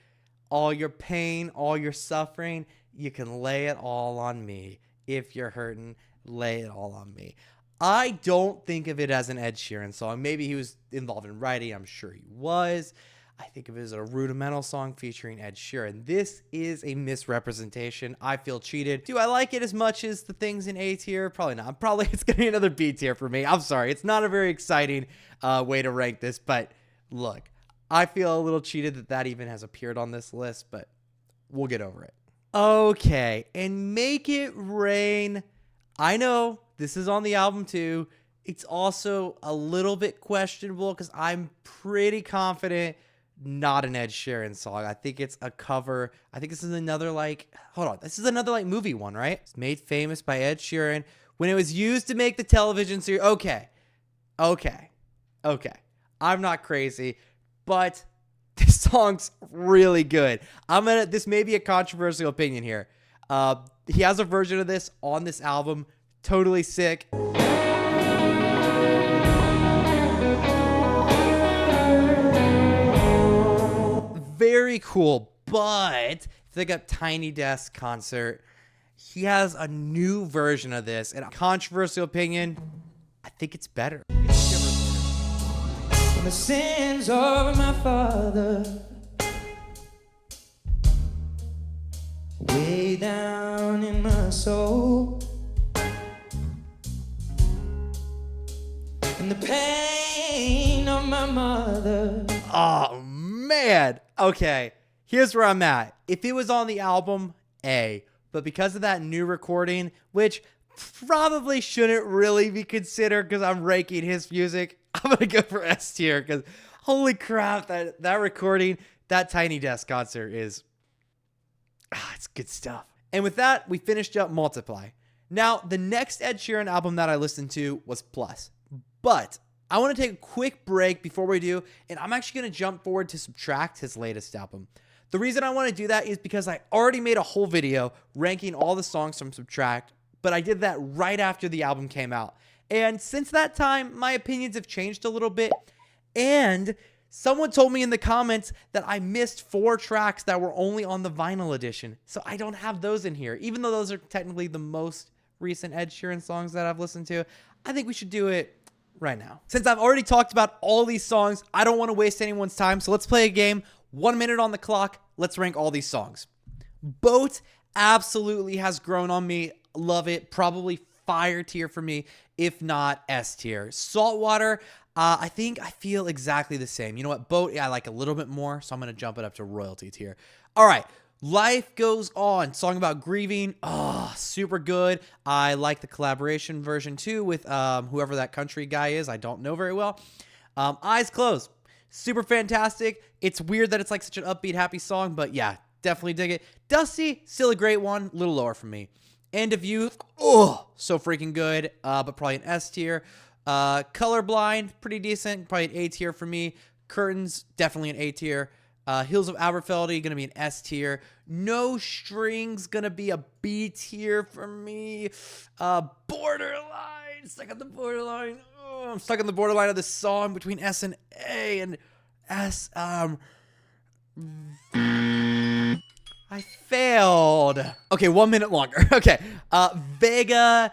all your pain, all your suffering, you can lay it all on me. If you're hurting, lay it all on me. I don't think of it as an Ed Sheeran song. Maybe he was involved in writing. I'm sure he was. I think of it as a rudimental song featuring Ed Sheeran. This is a misrepresentation. I feel cheated. Do I like it as much as the things in A tier? Probably not. Probably it's going to be another B tier for me. I'm sorry. It's not a very exciting way to rank this, but look. I feel a little cheated that even has appeared on this list, but we'll get over it. Okay, and Make It Rain. I know this is on the album too. It's also a little bit questionable because I'm pretty confident not an Ed Sheeran song. I think it's a cover. I think this is another this is another movie one, right? It's made famous by Ed Sheeran when it was used to make the television series. Okay. I'm not crazy. But this song's really good. This may be a controversial opinion here. He has a version of this on this album. Totally sick. Very cool. But it's like a Tiny Desk concert. he has a new version of this, and a controversial opinion, I think it's better. When the sins of my father way down in my soul, and the pain of my mother. Oh, man. Okay, here's where I'm at. If it was on the album, A. But because of that new recording, which probably shouldn't really be considered because I'm ranking his music, I'm going to go for S tier because holy crap, that recording, that Tiny Desk concert is, it's good stuff. And with that, we finished up Multiply. Now, the next Ed Sheeran album that I listened to was Plus. But I want to take a quick break before we do, and I'm actually going to jump forward to Subtract, his latest album. The reason I want to do that is because I already made a whole video ranking all the songs from Subtract, but I did that right after the album came out. And since that time, my opinions have changed a little bit. And someone told me in the comments that I missed 4 tracks that were only on the vinyl edition. So I don't have those in here, even though those are technically the most recent Ed Sheeran songs that I've listened to. I think we should do it right now. Since I've already talked about all these songs, I don't want to waste anyone's time. So let's play a game. 1 minute on the clock. Let's rank all these songs. Boat absolutely has grown on me. Love it. Probably fire tier for me, if not S tier. Saltwater, I think I feel exactly the same. You know what? Boat, yeah, I like a little bit more, so I'm going to jump it up to royalty tier. All right. Life Goes On, song about grieving. Oh, super good. I like the collaboration version too with whoever that country guy is. I don't know very well. Eyes Closed, super fantastic. It's weird that it's like such an upbeat, happy song, but yeah, definitely dig it. Dusty, still a great one, a little lower for me. End of Youth, oh, so freaking good, but probably an S tier. Colorblind, pretty decent, probably an A tier for me. Curtains, definitely an A tier. Hills of Aberfeldy, gonna be an S tier. No Strings, gonna be a B tier for me. Borderline, stuck on the borderline. Oh, I'm stuck on the borderline of this song between S and A and S. I failed. Okay, 1 minute longer. Okay, Vega,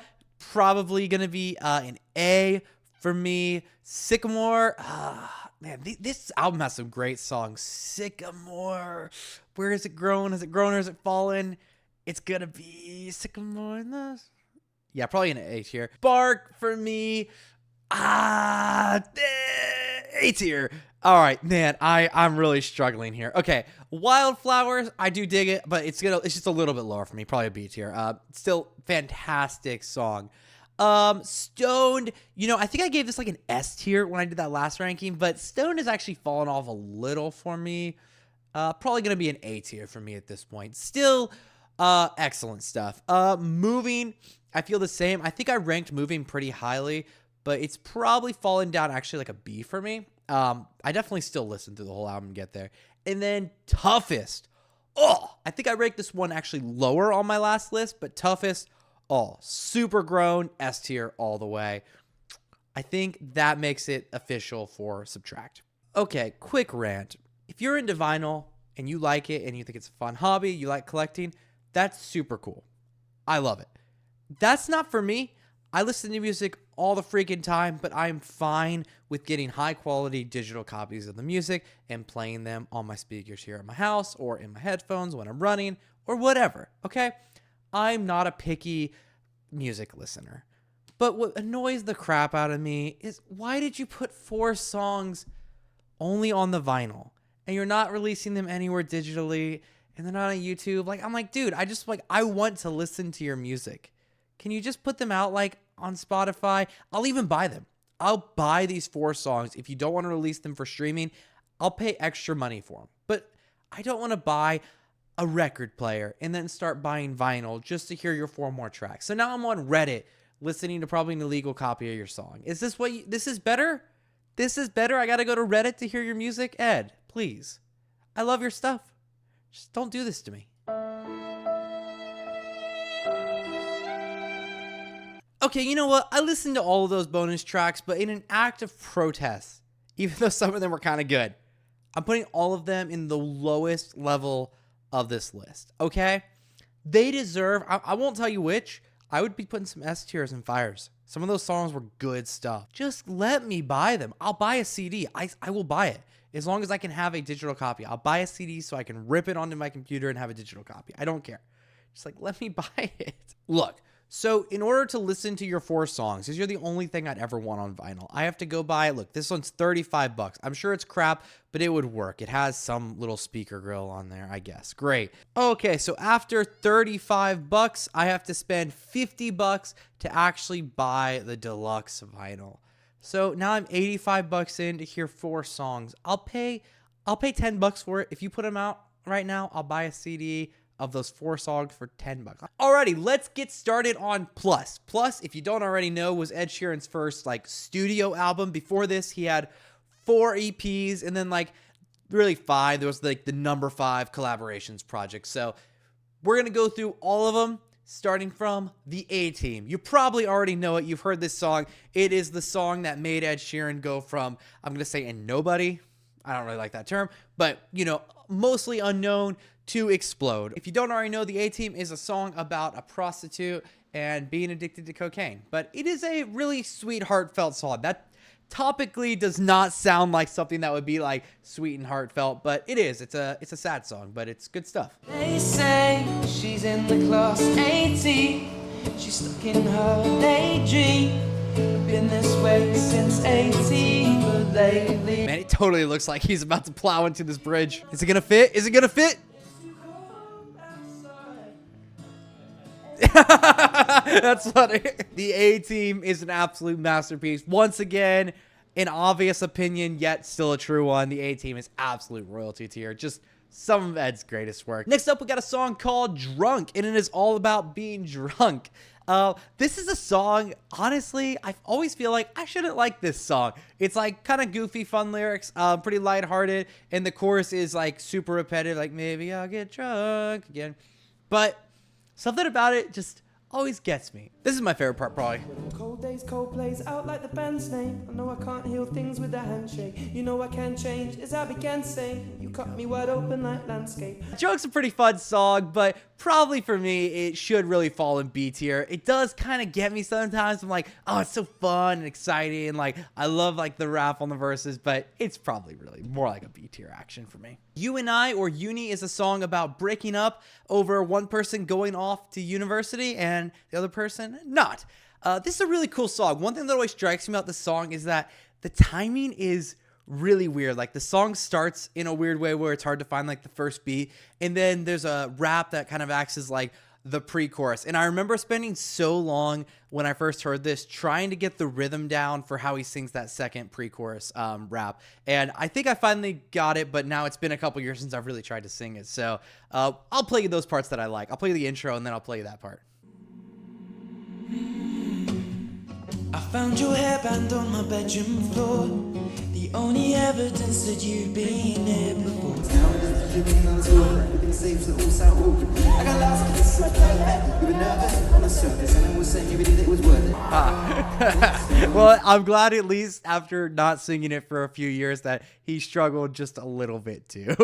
probably gonna be an A for me. Sycamore, man, this album has some great songs. Sycamore, where is it grown? Has it grown or has it fallen? It's gonna be Sycamore in this. Yeah, probably an A tier. Bark for me. A tier. All right, man, I'm really struggling here. Okay, Wildflowers, I do dig it, but it's just a little bit lower for me. Probably a B tier. Still fantastic song. Stoned, you know, I think I gave this like an S tier when I did that last ranking, but Stoned has actually fallen off a little for me. Probably gonna be an A tier for me at this point. Still, excellent stuff. Moving, I feel the same. I think I ranked Moving pretty highly, but it's probably fallen down actually like a B for me. I definitely still listen to the whole album and get there. And then Toughest, oh, I think I ranked this one actually lower on my last list, but Toughest, oh, super grown, S tier all the way. I think that makes it official for Subtract. Okay, quick rant. If you're into vinyl and you like it and you think it's a fun hobby, you like collecting, that's super cool. I love it. That's not for me. I listen to music all the freaking time, but I'm fine with getting high quality digital copies of the music and playing them on my speakers here at my house or in my headphones when I'm running or whatever, okay? I'm not a picky music listener. But what annoys the crap out of me is why did you put 4 songs only on the vinyl and you're not releasing them anywhere digitally and they're not on YouTube? Like, I'm like, dude, I want to listen to your music. Can you just put them out like on Spotify? I'll even buy them. I'll buy these 4 songs. If you don't want to release them for streaming, I'll pay extra money for them. But I don't want to buy a record player and then start buying vinyl just to hear your 4 more tracks. So now I'm on Reddit listening to probably an illegal copy of your song. Is this this is better? This is better? I got to go to Reddit to hear your music? Ed, please. I love your stuff. Just don't do this to me. Okay, you know what? I listened to all of those bonus tracks, but in an act of protest, even though some of them were kind of good, I'm putting all of them in the lowest level of this list, okay? They deserve, I won't tell you which, I would be putting some S tiers and fires. Some of those songs were good stuff. Just let me buy them. I'll buy a CD. I will buy it. As long as I can have a digital copy. I'll buy a CD so I can rip it onto my computer and have a digital copy. I don't care. Just like, let me buy it. Look, so in order to listen to your 4 songs, these are the only thing I'd ever want on vinyl. I have to go buy, look, this one's 35 bucks. I'm sure it's crap, but it would work. It has some little speaker grill on there, I guess. Great. Okay, so after 35 bucks, I have to spend 50 bucks to actually buy the deluxe vinyl. So now I'm 85 bucks in to hear 4 songs. I'll pay 10 bucks for it. If you put them out right now, I'll buy a CD of those 4 songs for 10 bucks. Alrighty, let's get started on Plus. Plus, if you don't already know, was Ed Sheeran's first like studio album. Before this, he had 4 EPs and then like really 5. There was like the number 5 collaborations project. So we're going to go through all of them, starting from the A-Team. You probably already know it. You've heard this song. It is the song that made Ed Sheeran go from, I'm going to say, a nobody. I don't really like that term, but, you know, mostly unknown to explode. If you don't already know, the A-Team is a song about a prostitute and being addicted to cocaine, but it is a really sweet, heartfelt song. That topically does not sound like something that would be like sweet and heartfelt, but it is. It's a sad song, but it's good stuff. They say she's in the class 80. She's stuck in her daydream. Been this way since 18, but lately. Man, it totally looks like he's about to plow into this bridge. Is it gonna fit? Is it gonna fit? That's funny. The A-Team is an absolute masterpiece. Once again, an obvious opinion, yet still a true one. The A-Team is absolute royalty tier. Just some of Ed's greatest work. Next up, we got a song called Drunk, and it is all about being drunk. This is a song, honestly, I always feel like I shouldn't like this song. It's like kind of goofy, fun lyrics, pretty lighthearted, and the chorus is like super repetitive, like maybe I'll get drunk again. But something about it just always gets me. This is my favorite part, probably. Cold days, cold plays out like the band's name. I know I can't heal things with a handshake. You know I can change as I began saying. You cut me wide open like landscape. Drunk's a pretty fun song, but probably for me, it should really fall in B tier. It does kind of get me sometimes. I'm like, oh, it's so fun and exciting. And like, I love like the rap on the verses, but it's probably really more like a B tier action for me. You and I, or Uni, is a song about breaking up over one person going off to university and the other person not. This is a really cool song. One thing that always strikes me about this song is that the timing is really weird. Like the song starts in a weird way where it's hard to find like the first beat, and then there's a rap that kind of acts as like the pre-chorus. And I remember spending so long when I first heard this trying to get the rhythm down for how he sings that second pre-chorus rap. And I think I finally got it, but now it's been a couple years since I've really tried to sing it. So I'll play you those parts that I like. I'll play you the intro and then I'll play you that part. I found your hairband on my bedroom floor. The only evidence that you've been here before. Well, I'm glad at least after not singing it for a few years that he struggled just a little bit too.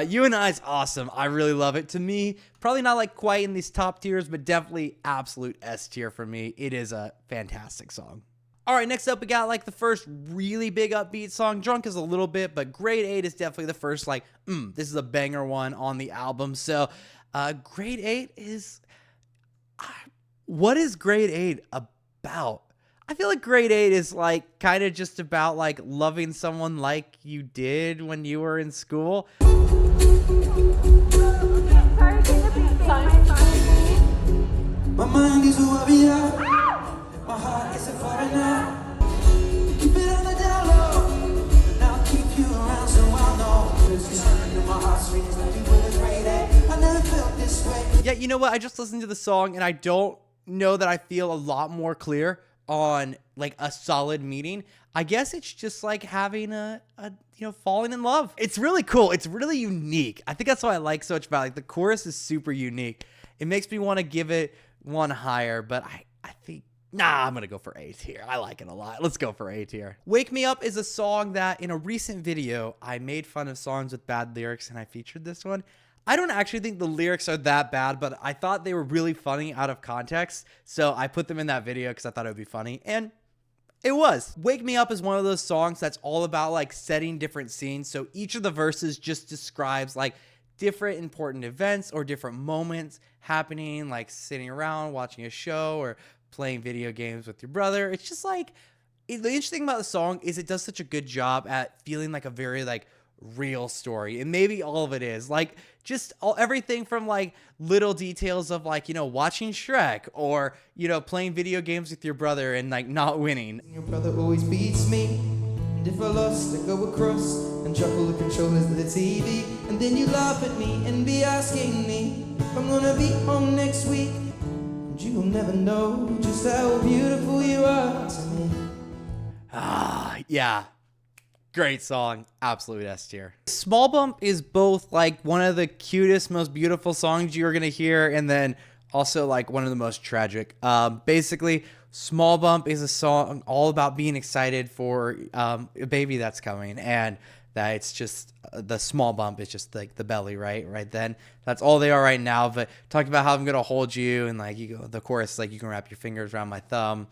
You and I's awesome. I really love it. To me, probably not like quite in these top tiers, but definitely absolute S tier for me. It is a fantastic song. All right, next up, we got like the first really big upbeat song. Drunk is a little bit, but Grade 8 is definitely the first like, this is a banger one on the album. So Grade 8 is, what is Grade 8 about? I feel like Grade 8 is like kind of just about like loving someone like you did when you were in school. My mind is a warrior. My heart is a foreigner. Keep it on the down low, and I'll keep you around so I'll know. There's a sound in my heart strings like you were a Grade 8. I never felt this way. Yeah, you know what? I just listened to the song and I don't know that I feel a lot more clear on like a solid meaning. I guess it's just like having a falling in love. It's really cool. It's really unique. I think that's what I like so much about it. Like the chorus is super unique. It makes me want to give it one higher, but I think, nah, I'm going to go for A tier. I like it a lot. Let's go for A tier. Wake Me Up is a song that in a recent video, I made fun of songs with bad lyrics and I featured this one. I don't actually think the lyrics are that bad, but I thought they were really funny out of context. So I put them in that video because I thought it would be funny. And it was. Wake Me Up is one of those songs that's all about like setting different scenes. So each of the verses just describes like different important events or different moments happening, like sitting around watching a show or playing video games with your brother. It's just like, the interesting thing about the song is it does such a good job at feeling like a very like real story. And maybe all of it is like just everything from like little details of like, you know, watching Shrek or, you know, playing video games with your brother and like not winning. Your brother always beats me, and if I lost, I go across and drop all the controllers to the TV, and then you laugh at me and be asking me if I'm gonna be home next week, and you'll never know just how beautiful you are to me. Ah, yeah. Great song. Absolute S tier. Small Bump is both like one of the cutest, most beautiful songs you're going to hear, and then also like one of the most tragic. Basically, Small Bump is a song all about being excited for a baby that's coming, and that it's just the small bump is just like the belly, right then. That's all they are right now. But talking about how I'm going to hold you, and like you go, the chorus is like you can wrap your fingers around my thumb,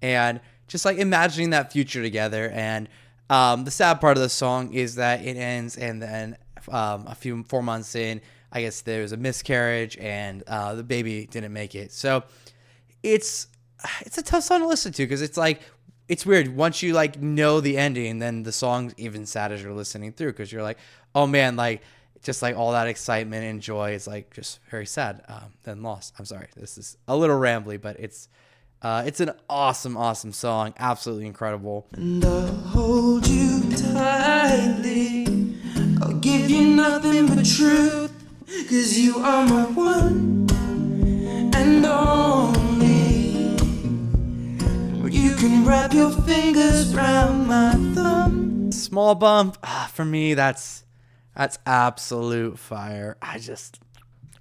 and just like imagining that future together. And the sad part of the song is that it ends, and then 4 months in, I guess there's a miscarriage, and the baby didn't make it. So it's a tough song to listen to because it's like, it's weird. Once you like know the ending, then the song's even sad as you're listening through because you're like, oh man, like just like all that excitement and joy is like just very sad. Then lost. I'm sorry, this is a little rambly, but it's an awesome song. Absolutely incredible. And I'll hold you tightly, I'll give you nothing but truth, 'cause you are my one and only. You can wrap your fingers round my thumb. Small Bump, for me, that's absolute fire.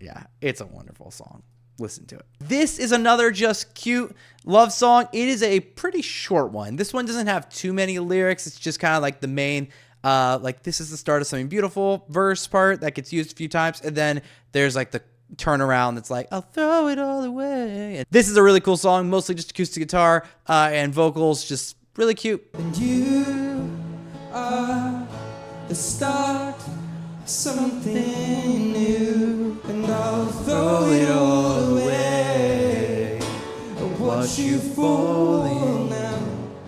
Yeah, it's a wonderful song. Listen to it. This is another just cute love song. It is a pretty short one. This one doesn't have too many lyrics. It's just kind of like the main, like this is the start of something beautiful verse part that gets used a few times. And then there's like the turnaround that's like, I'll throw it all away. And this is a really cool song, mostly just acoustic guitar and vocals, just really cute. And you are the start of something new, and I'll throw it all away. Watch you fall now.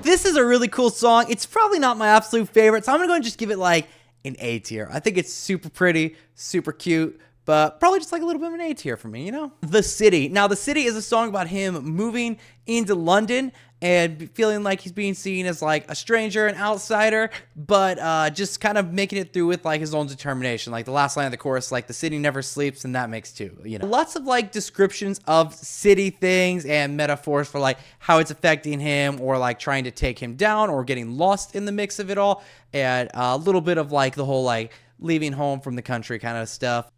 This is a really cool song. It's probably not my absolute favorite, so I'm gonna go and just give it like an A tier. I think it's super pretty, super cute, but probably just like a little bit of an A tier for me, you know? The City. Now, The City is a song about him moving into London and feeling like he's being seen as like a stranger, an outsider, but just kind of making it through with like his own determination. Like the last line of the chorus, like the city never sleeps, and that makes two, you know. Lots of like descriptions of city things and metaphors for like how it's affecting him or like trying to take him down or getting lost in the mix of it all. And a little bit of like the whole like leaving home from the country kind of stuff.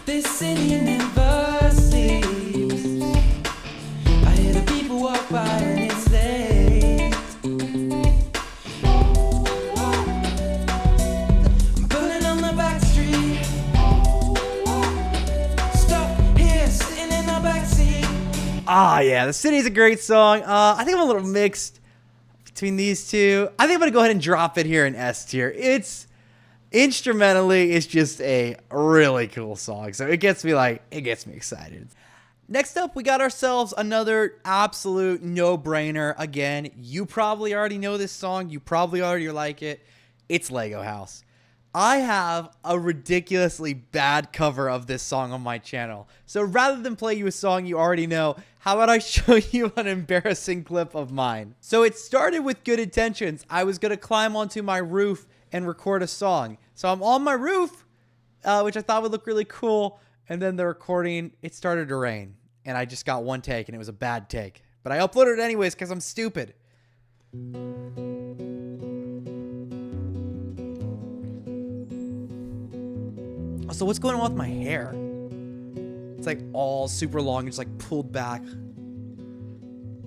This city never sleeps. I hear the people walk by and it's late. I'm pulling on the back street. Stop here, sitting in the back seat. Ah, yeah, The City is a great song. I think I'm a little mixed between these two. I think I'm gonna go ahead and drop it here in S tier. It's instrumentally, it's just a really cool song. So it gets me excited. Next up, we got ourselves another absolute no-brainer. Again, you probably already know this song. You probably already like it. It's Lego House. I have a ridiculously bad cover of this song on my channel. So rather than play you a song you already know, how about I show you an embarrassing clip of mine? So it started with good intentions. I was gonna climb onto my roof and record a song. So I'm on my roof, which I thought would look really cool. And then the recording, it started to rain. And I just got one take, and it was a bad take. But I uploaded it anyways because I'm stupid. So what's going on with my hair? It's like all super long, it's like pulled back.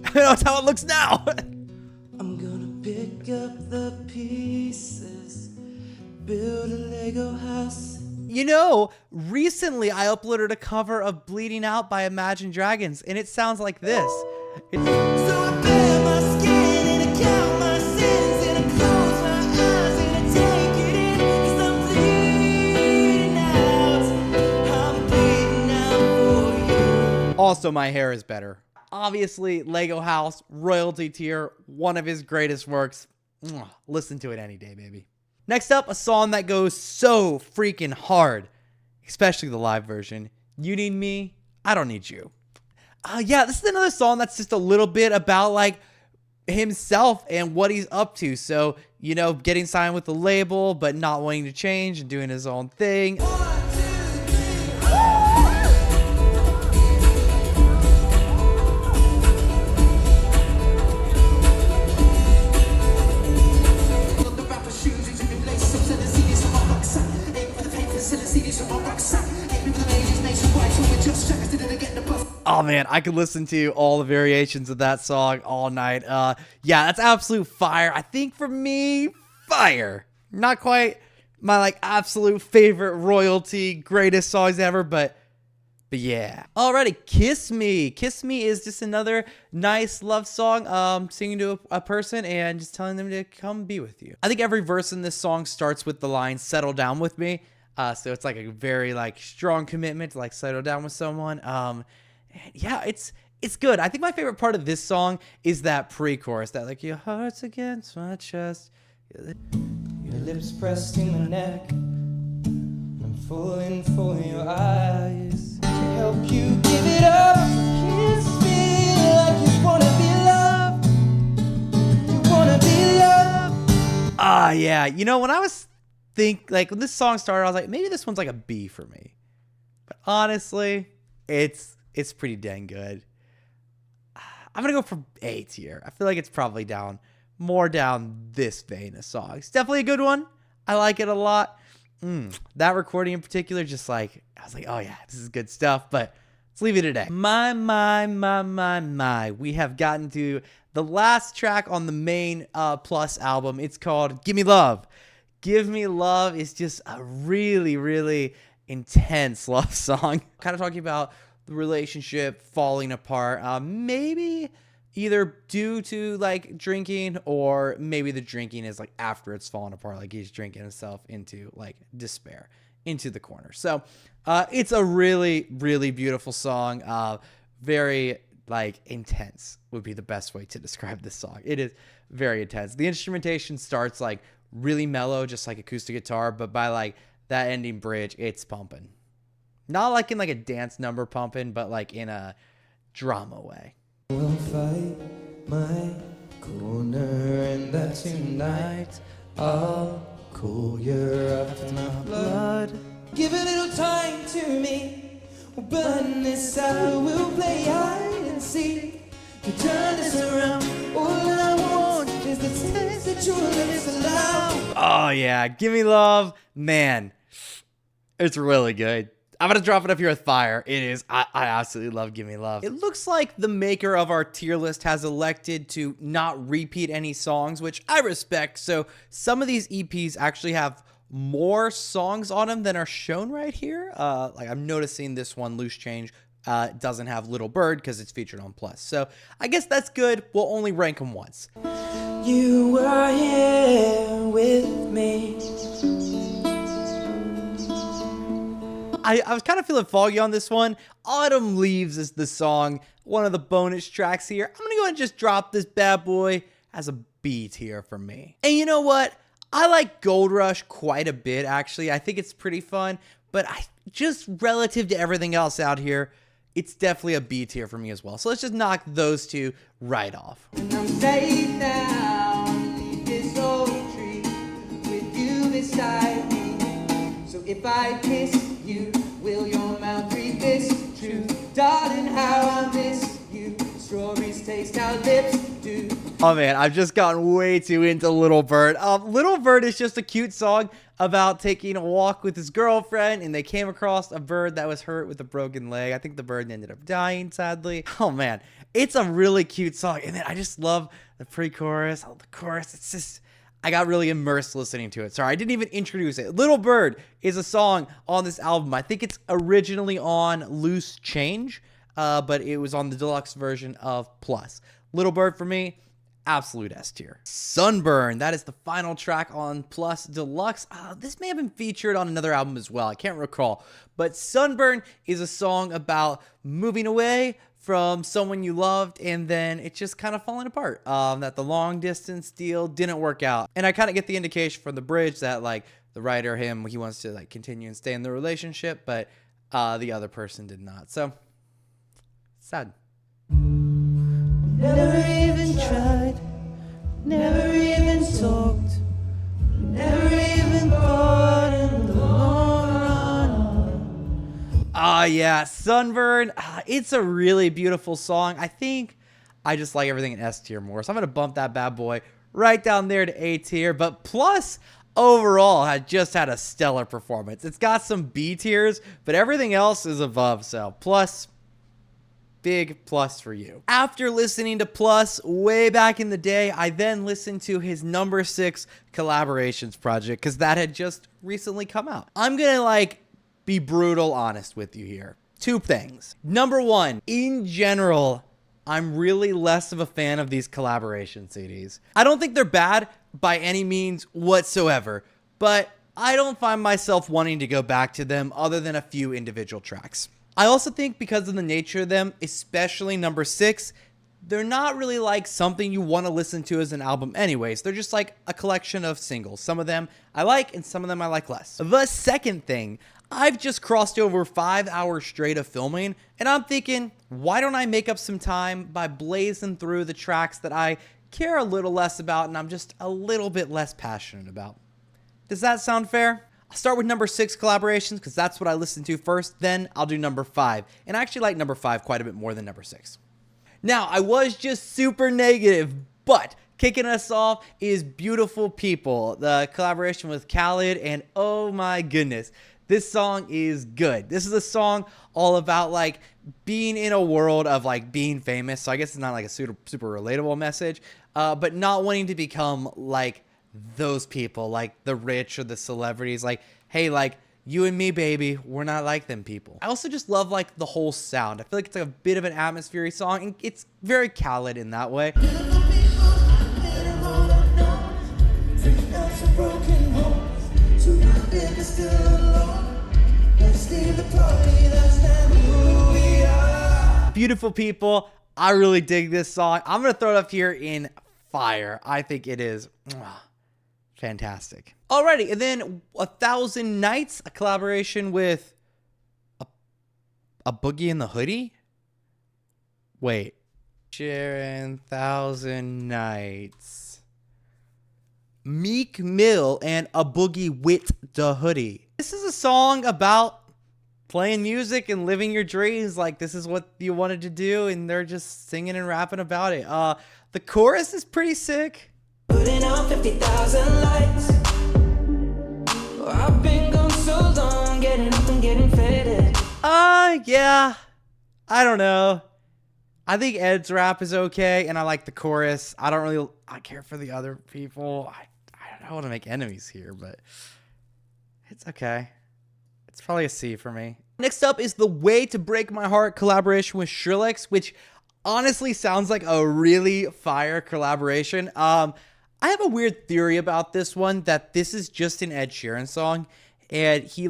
I know that's how it looks now. I'm gonna pick up the pieces, build a Lego house, You know, recently I uploaded a cover of Bleeding Out by Imagine Dragons, and it sounds like this. So I bare my skin and I count my sins and I close my eyes and I take it in 'cause I'm bleeding out. I'm bleeding out for you. Also, my hair is better. Obviously, Lego House, royalty tier, one of his greatest works. Mwah, listen to it any day, baby. Next up, a song that goes so freaking hard, especially the live version. You Need Me, I Don't Need You. Yeah, this is another song that's just a little bit about like himself and what he's up to. So, you know, getting signed with the label, but not wanting to change and doing his own thing. Oh man, I could listen to all the variations of that song all night. Yeah, that's absolute fire. I think for me, fire. Not quite my like absolute favorite royalty greatest songs ever, but yeah. Alrighty, Kiss Me. Kiss Me is just another nice love song, singing to a person and just telling them to come be with you. I think every verse in this song starts with the line "Settle down with me." So it's like a very like strong commitment to like settle down with someone. Yeah, it's good. I think my favorite part of this song is that pre-chorus, that like your heart's against my chest, Your lips pressed in my neck. I'm falling for your eyes. To help you give it up. Kiss me like you wanna be loved. You wanna be loved. Yeah. You know, when I was when this song started, I was like, maybe this one's like a B for me. But honestly, it's pretty dang good. I'm gonna go for A tier. I feel like it's probably more down this vein of songs. Definitely a good one. I like it a lot. That recording in particular, just like, I was like, oh yeah, this is good stuff, but let's leave it today. My. We have gotten to the last track on the main Plus album. It's called Give Me Love. Give Me Love is just a really, really intense love song. Kind of talking about the relationship falling apart. Maybe either due to like drinking, or maybe the drinking is like after it's fallen apart, like he's drinking himself into like despair, into the corner. So it's a really, really beautiful song. Very like intense would be the best way to describe this song. It is very intense. The instrumentation starts like really mellow, just like acoustic guitar, but by like that ending bridge, it's pumping. Not like in like a dance number pumping, but like in a drama way. We'll fight my corner, and that tonight I'll call you up to my blood. Give a little time to me, we'll burn this out, we'll play hide and seek. You turn this around, all I want is the taste that your lips allow. Oh yeah, Give Me Love, man, it's really good. I'm going to drop it up here with fire. It is. I absolutely love Give Me Love. It looks like the maker of our tier list has elected to not repeat any songs, which I respect. So some of these EPs actually have more songs on them than are shown right here. Like I'm noticing this one, Loose Change, doesn't have Little Bird because it's featured on Plus. So I guess that's good. We'll only rank them once. You were here with me. I was kind of feeling foggy on this one. Autumn Leaves is the song, one of the bonus tracks here. I'm going to go ahead and just drop this bad boy as a B tier for me. And you know what? I like Gold Rush quite a bit, actually. I think it's pretty fun, but just relative to everything else out here, it's definitely a B tier for me as well. So let's just knock those two right off. And I'm safe now underneath this old tree with you beside me. So if I kiss you, will your mouth read this truth? Darling, how I miss you. Strawberries taste how lips do. Oh man, I've just gotten way too into Little Bird. Little Bird is just a cute song about taking a walk with his girlfriend, and they came across a bird that was hurt with a broken leg. I think the bird ended up dying, sadly. Oh man, it's a really cute song. And then I just love the pre-chorus, the chorus. It's just, I got really immersed listening to it. Sorry, I didn't even introduce it. Little Bird is a song on this album. I think it's originally on Loose Change, but it was on the deluxe version of Plus. Little Bird for me, absolute S tier. Sunburn, that is the final track on Plus Deluxe. This may have been featured on another album as well. I can't recall. But Sunburn is a song about moving away from someone you loved, and then it just kind of falling apart. That the long distance deal didn't work out. And I kind of get the indication from the bridge that like the writer, he wants to like continue and stay in the relationship, but the other person did not. So sad. Never even tried, never even talked, never even thought in the long run. Yeah, Sunburn. It's a really beautiful song. I think I just like everything in S tier more, so I'm gonna bump that bad boy right down there to A tier. But Plus overall had a stellar performance. It's got some B tiers, but everything else is above. So Plus, big plus for you. After listening to Plus way back in the day, I then listened to his number 6 collaborations project because that had just recently come out. I'm gonna be brutal honest with you here. 2 things. Number 1, in general, I'm really less of a fan of these collaboration CDs. I don't think they're bad by any means whatsoever, but I don't find myself wanting to go back to them other than a few individual tracks. I also think because of the nature of them, especially number 6, they're not really like something you want to listen to as an album anyways. They're just like a collection of singles. Some of them I like and some of them I like less. The second thing, I've just crossed over 5 hours straight of filming, and I'm thinking, why don't I make up some time by blazing through the tracks that I care a little less about and I'm just a little bit less passionate about? Does that sound fair? I'll start with number 6 collaborations because that's what I listened to first. Then I'll do number 5. And I actually like number 5 quite a bit more than number 6. Now, I was just super negative, but kicking us off is Beautiful People, the collaboration with Khaled, and oh my goodness, this song is good. This is a song all about like being in a world of like being famous. So I guess it's not like a super relatable message, but not wanting to become like those people, like the rich or the celebrities. Like, hey, like you and me, baby, we're not like them people. I also just love like the whole sound. I feel like it's like a bit of an atmospheric song, and it's very Khaled in that way. Beautiful People. I really dig this song. I'm going to throw it up here in fire. I think it is fantastic. Alrighty, and then 1,000 Nights, a collaboration with a Boogie in the Hoodie? Wait. Sharon, 1,000 Nights. Meek Mill and a Boogie with the Hoodie. This is a song about playing music and living your dreams. Like, this is what you wanted to do, and they're just singing and rapping about it. The chorus is pretty sick. Putting out 50,000 lights. I've been gone so long, getting up and getting faded. Yeah. I don't know. I think Ed's rap is okay, and I like the chorus. I care for the other people. I don't want to make enemies here, but it's okay. It's probably a C for me. Next up is the Way to Break My Heart collaboration with Skrillex, which honestly sounds like a really fire collaboration. I have a weird theory about this one, that this is just an Ed Sheeran song, and he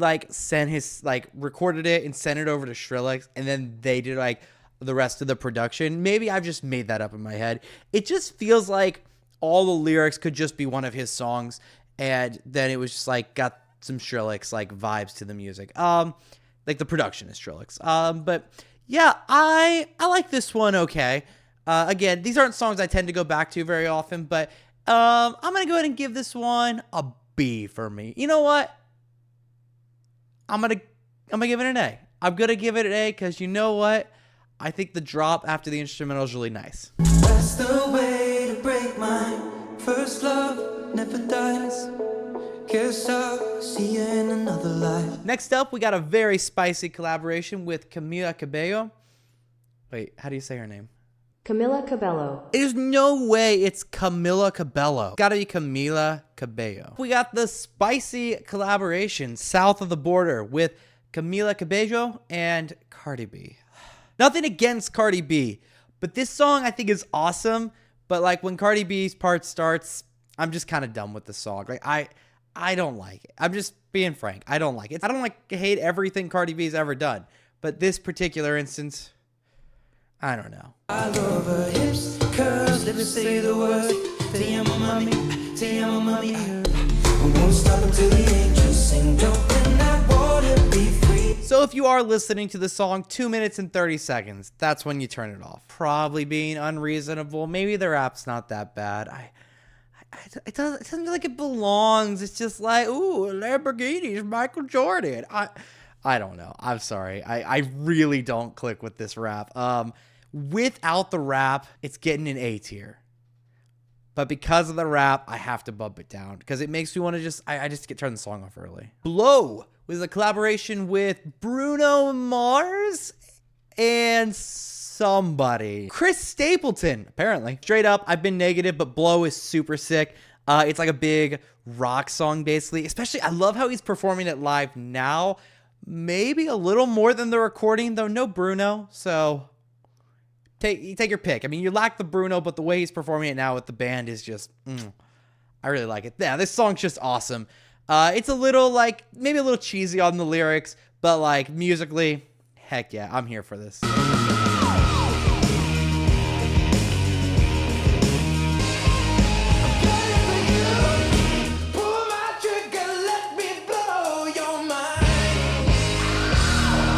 recorded it and sent it over to Skrillex, and then they did like the rest of the production. Maybe I've just made that up in my head. It just feels like all the lyrics could just be one of his songs, and then it was just like got some Skrillex like vibes to the music. Like the production is Skrillex. But yeah, I like this one okay. Again, these aren't songs I tend to go back to very often, but I'm gonna go ahead and give this one a B for me. You know what? I'm gonna give it an A. I'm gonna give it an A because you know what? I think the drop after the instrumental is really nice. That's the way to break my first love, never dies. Guess I'll see you in another life. Next up, we got a very spicy collaboration with Camila Cabello. Wait, how do you say her name? Camila Cabello. There's no way it's Camila Cabello. Gotta be Camila Cabello. We got the spicy collaboration south of the border with Camila Cabello and Cardi B. Nothing against Cardi B, but this song I think is awesome. But like when Cardi B's part starts, I'm just kind of done with the song. Like I don't like it. I'm just being frank. I don't like it. I don't like hate everything Cardi B's ever done, but this particular instance, I don't know. I love her hips, curves, let me say the word. Te amo, mami, te amo, mami. I won't stop until the angels sing. Jump in that water, be free. So if you are listening to the song 2 minutes and 30 seconds, that's when you turn it off. Probably being unreasonable. Maybe the rap's not that bad. It doesn't feel like it belongs. It's just like, ooh, Lamborghinis, Michael Jordan. I don't know. I'm sorry. I really don't click with this rap. Without the rap, it's getting an A tier. But because of the rap, I have to bump it down because it makes me want to I just turn the song off early. Blow was a collaboration with Bruno Mars and somebody. Chris Stapleton, apparently. Straight up, I've been negative, but Blow is super sick. It's like a big rock song, basically. Especially, I love how he's performing it live now. Maybe a little more than the recording, though. No Bruno, so take your pick. I mean, you lack the Bruno, but the way he's performing it now with the band is just, I really like it. Yeah, this song's just awesome. It's a little, like, maybe a little cheesy on the lyrics, but, like, musically, heck yeah, I'm here for this.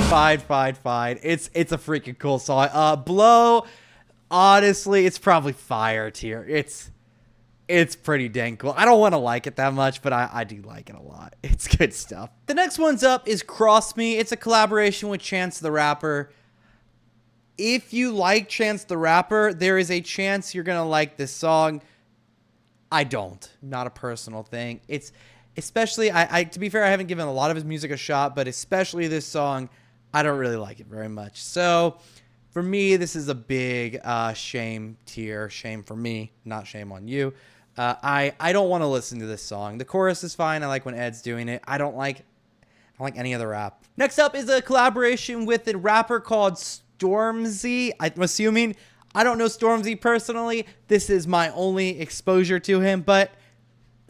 Fine. It's a freaking cool song. Blow, honestly, it's probably fire tier. It's pretty dang cool. I don't want to like it that much, but I do like it a lot. It's good stuff. The next one's up is Cross Me. It's a collaboration with Chance the Rapper. If you like Chance the Rapper, there is a chance you're going to like this song. I don't. Not a personal thing. It's especially, to be fair, I haven't given a lot of his music a shot, but especially this song, I don't really like it very much. So for me, this is a big shame tier. Shame for me, not shame on you. I don't want to listen to this song. The chorus is fine. I like when Ed's doing it. I don't like any other rap. Next up is a collaboration with a rapper called Stormzy. I'm assuming, I don't know Stormzy personally. This is my only exposure to him, but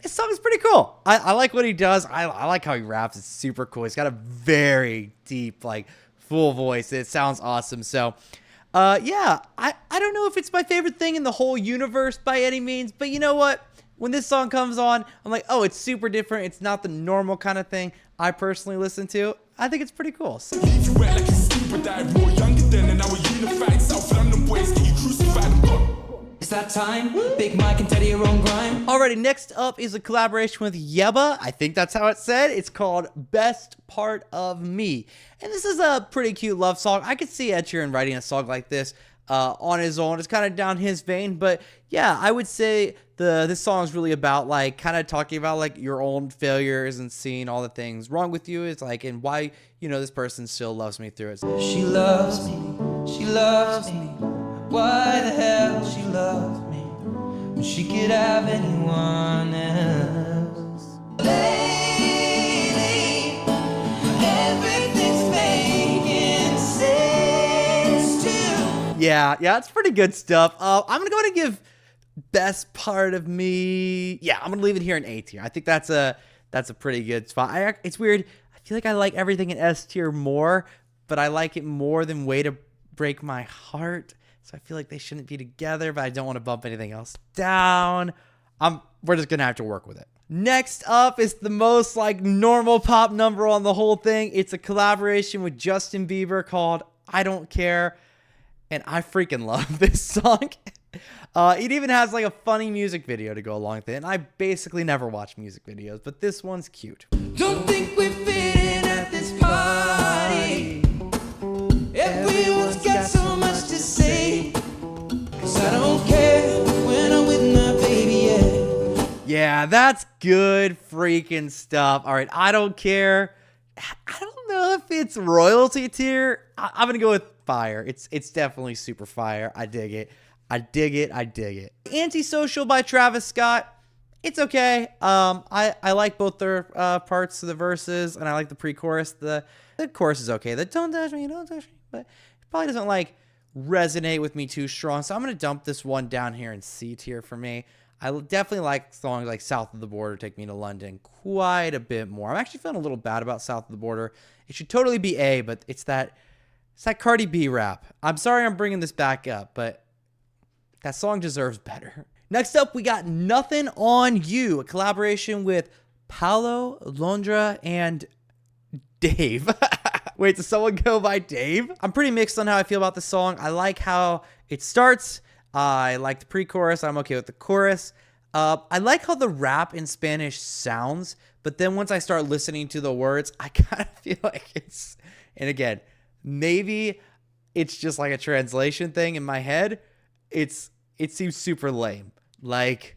this song is pretty cool. I like what he does. I like how he raps. It's super cool. He's got a very deep, like, full voice. It sounds awesome. So, yeah, I don't know if it's my favorite thing in the whole universe by any means, but you know what? When this song comes on, I'm like, oh, it's super different. It's not the normal kind of thing I personally listen to. I think it's pretty cool. It's that time, Big Mike and Teddy are on grime. Alrighty, next up is a collaboration with Yebba. I think that's how it's said. It's called Best Part of Me. And this is a pretty cute love song. I could see Ed Sheeran writing a song like this on his own. It's kind of down his vein. But yeah, I would say this song is really about, like, kind of talking about, like, your own failures and seeing all the things wrong with you. It's like, and why, you know, this person still loves me through it. She loves me, she loves me. Why the hell she loves me when she could have anyone else? Lately, everything's making sense too. Yeah, it's pretty good stuff. I'm gonna go ahead and give Best Part of Me. Yeah, I'm gonna leave it here in A tier. I think that's a pretty good spot. It's weird. I feel like I like everything in S tier more, but I like it more than Way to Break My Heart. So I feel like they shouldn't be together, but I don't want to bump anything else down. We're just going to have to work with it. Next up is the most, like, normal pop number on the whole thing. It's a collaboration with Justin Bieber called I Don't Care. And I freaking love this song. It even has, like, a funny music video to go along with it. And I basically never watch music videos, but this one's cute. Don't think we fit in at this party. Everyone's got so much to say. 'Cause I don't care when I'm with my baby, Yeah, that's good freaking stuff. All right, I don't care. I don't know if it's royalty tier. I'm going to go with fire. It's definitely super fire. I dig it. I dig it. I dig it. Antisocial by Travis Scott. It's okay. I like both their parts of the verses, and I like the pre-chorus. The chorus is okay. The don't touch me, but it probably doesn't like resonate with me too strong. So I'm gonna dump this one down here in C tier for me. I definitely like songs like South of the Border, Take Me to London quite a bit more. I'm actually feeling a little bad about South of the Border. It should totally be A, but it's that Cardi B rap. I'm sorry I'm bringing this back up, but that song deserves better. Next up, we got Nothing on You, a collaboration with Paulo Londra and Dave. Wait, does someone go by Dave? I'm pretty mixed on how I feel about the song. I like how it starts. I like the pre-chorus. I'm okay with the chorus. I like how the rap in Spanish sounds, but then once I start listening to the words, I kind of feel like it's, and again, maybe it's just like a translation thing in my head. It seems super lame. Like,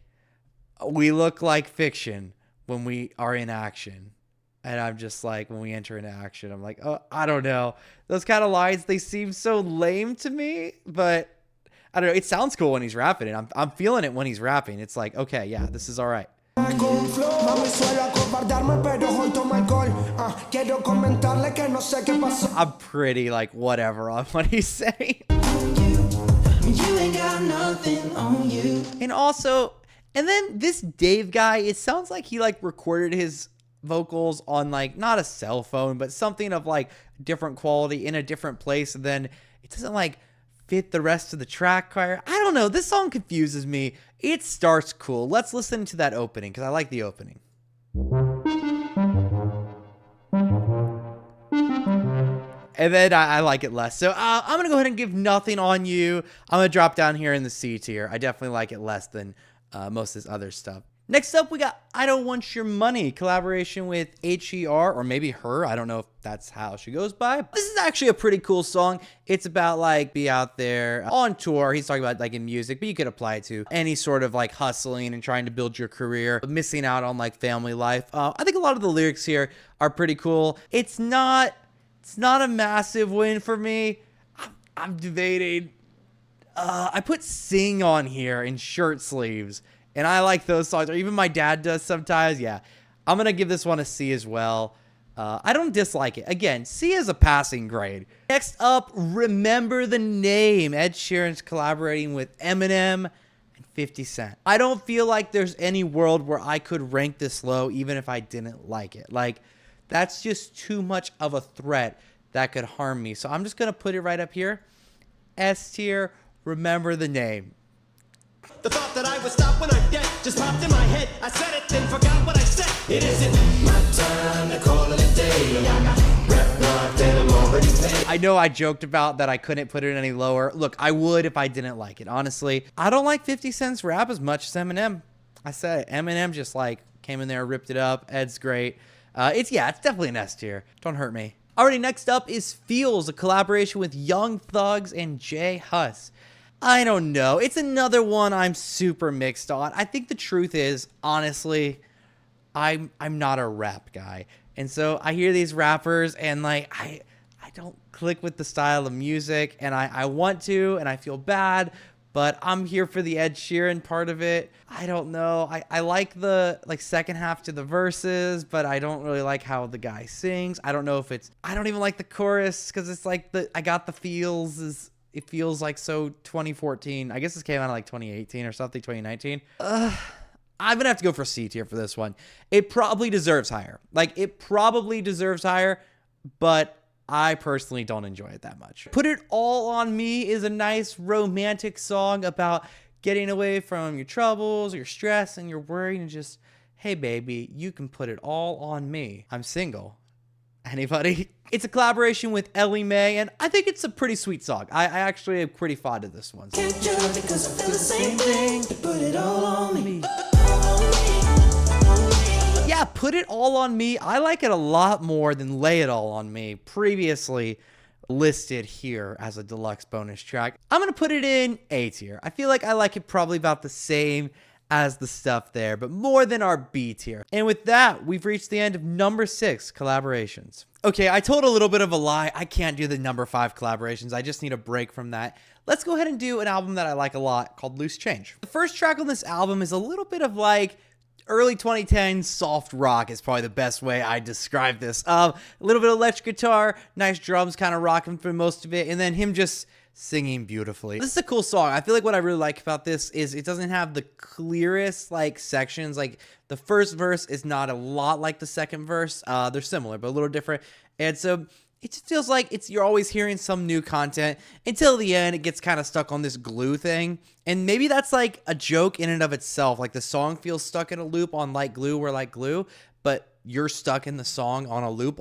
we look like fiction when we are in action. And I'm just like, when we enter into action, I'm like, oh, I don't know. Those kind of lines, they seem so lame to me, but I don't know. It sounds cool when he's rapping it. I'm feeling it when he's rapping. It's like, okay, yeah, this is all right. I'm pretty like whatever on what he's saying. You ain't got nothing on you. And also, and then this Dave guy, it sounds like he like recorded his vocals on like not a cell phone, but something of like different quality in a different place, and then it doesn't like fit the rest of the track choir. I don't know. This song confuses me. It starts cool. Let's listen to that opening because I like the opening. And then I like it less. So I'm going to go ahead and give Nothing on You. I'm going to drop down here in the C tier. I definitely like it less than most of this other stuff. Next up, we got I Don't Want Your Money, collaboration with H.E.R. or maybe Her. I don't know if that's how she goes by. This is actually a pretty cool song. It's about like be out there on tour. He's talking about like in music, but you could apply it to any sort of like hustling and trying to build your career, but missing out on like family life. I think a lot of the lyrics here are pretty cool. It's not a massive win for me. I'm debating. I put Sing on here in Shirt Sleeves, and I like those songs, or even my dad does sometimes. Yeah, I'm going to give this one a C as well. I don't dislike it. Again, C is a passing grade. Next up, Remember the Name. Ed Sheeran's collaborating with Eminem and 50 Cent. I don't feel like there's any world where I could rank this low even if I didn't like it. Like, that's just too much of a threat that could harm me. So I'm just going to put it right up here. S tier, Remember the Name. The thought that I would stop when I'm dead just popped in my head. I said it, then forgot what I said. It isn't my time to call it a day. I got rep locked and I'm already paid. I know I joked about that I couldn't put it any lower. Look, I would if I didn't like it. Honestly, I don't like 50 Cent's rap as much as Eminem. I said it. Eminem just like came in there, ripped it up. Ed's great. It's definitely an S tier. Don't hurt me. Alrighty, next up is Feels, a collaboration with Young Thugs and Jay Huss. I don't know. It's another one I'm super mixed on. I think the truth is, honestly, I'm not a rap guy. And so I hear these rappers and like I don't click with the style of music, and I want to, and I feel bad, but I'm here for the Ed Sheeran part of it. I don't know. I like the second half to the verses, but I don't really like how the guy sings. I don't know if I don't even like the chorus because it's like I got the feels. It feels like so 2014. I guess this came out in like 2018 or something, 2019. I'm going to have to go for C tier for this one. It probably deserves higher. It probably deserves higher, but I personally don't enjoy it that much. Put It All on Me is a nice romantic song about getting away from your troubles, your stress, and your worry, and just, hey, baby, you can put it all on me. I'm single. Anybody? It's a collaboration with Ellie Mae, and I think it's a pretty sweet song. I actually am pretty fond of this one. Can't judge because I feel the same thing. Put it all on me. Yeah, Put It All on Me. I like it a lot more than Lay It All on Me, previously listed here as a deluxe bonus track. I'm going to put it in A tier. I feel like I like it probably about the same as the stuff there, but more than our B tier. And with that, we've reached the end of number 6 collaborations. Okay, I told a little bit of a lie. I can't do the number 5 collaborations. I just need a break from that. Let's go ahead and do an album that I like a lot called Loose Change. The first track on this album is a little bit of like early 2010s soft rock is probably the best way I describe this. A little bit of electric guitar, nice drums kind of rocking for most of it, and then him just singing beautifully. This is a cool song. I feel like what I really like about this is it doesn't have the clearest like sections. Like the first verse is not a lot like the second verse. They're similar, but a little different. And so it just feels like you're always hearing some new content until the end. It gets kind of stuck on this glue thing. And maybe that's like a joke in and of itself. Like the song feels stuck in a loop on like glue, we're like glue, but you're stuck in the song on a loop,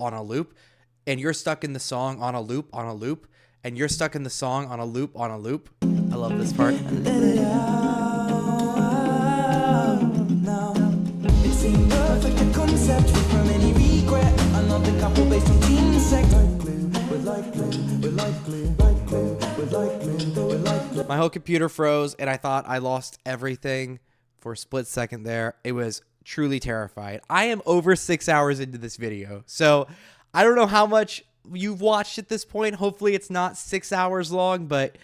and you're stuck in the song on a loop, and you're stuck in the song on a loop, I love this part. Let it out now. It seemed perfect, a concept from any regret. Another couple based on team sex. Like glue, with like glue, with like glue, like glue, with like glue, with like glue. My whole computer froze, and I thought I lost everything for a split second there. It was truly terrified. I am over 6 hours into this video, so I don't know how much you've watched at this point. Hopefully it's not 6 hours long, but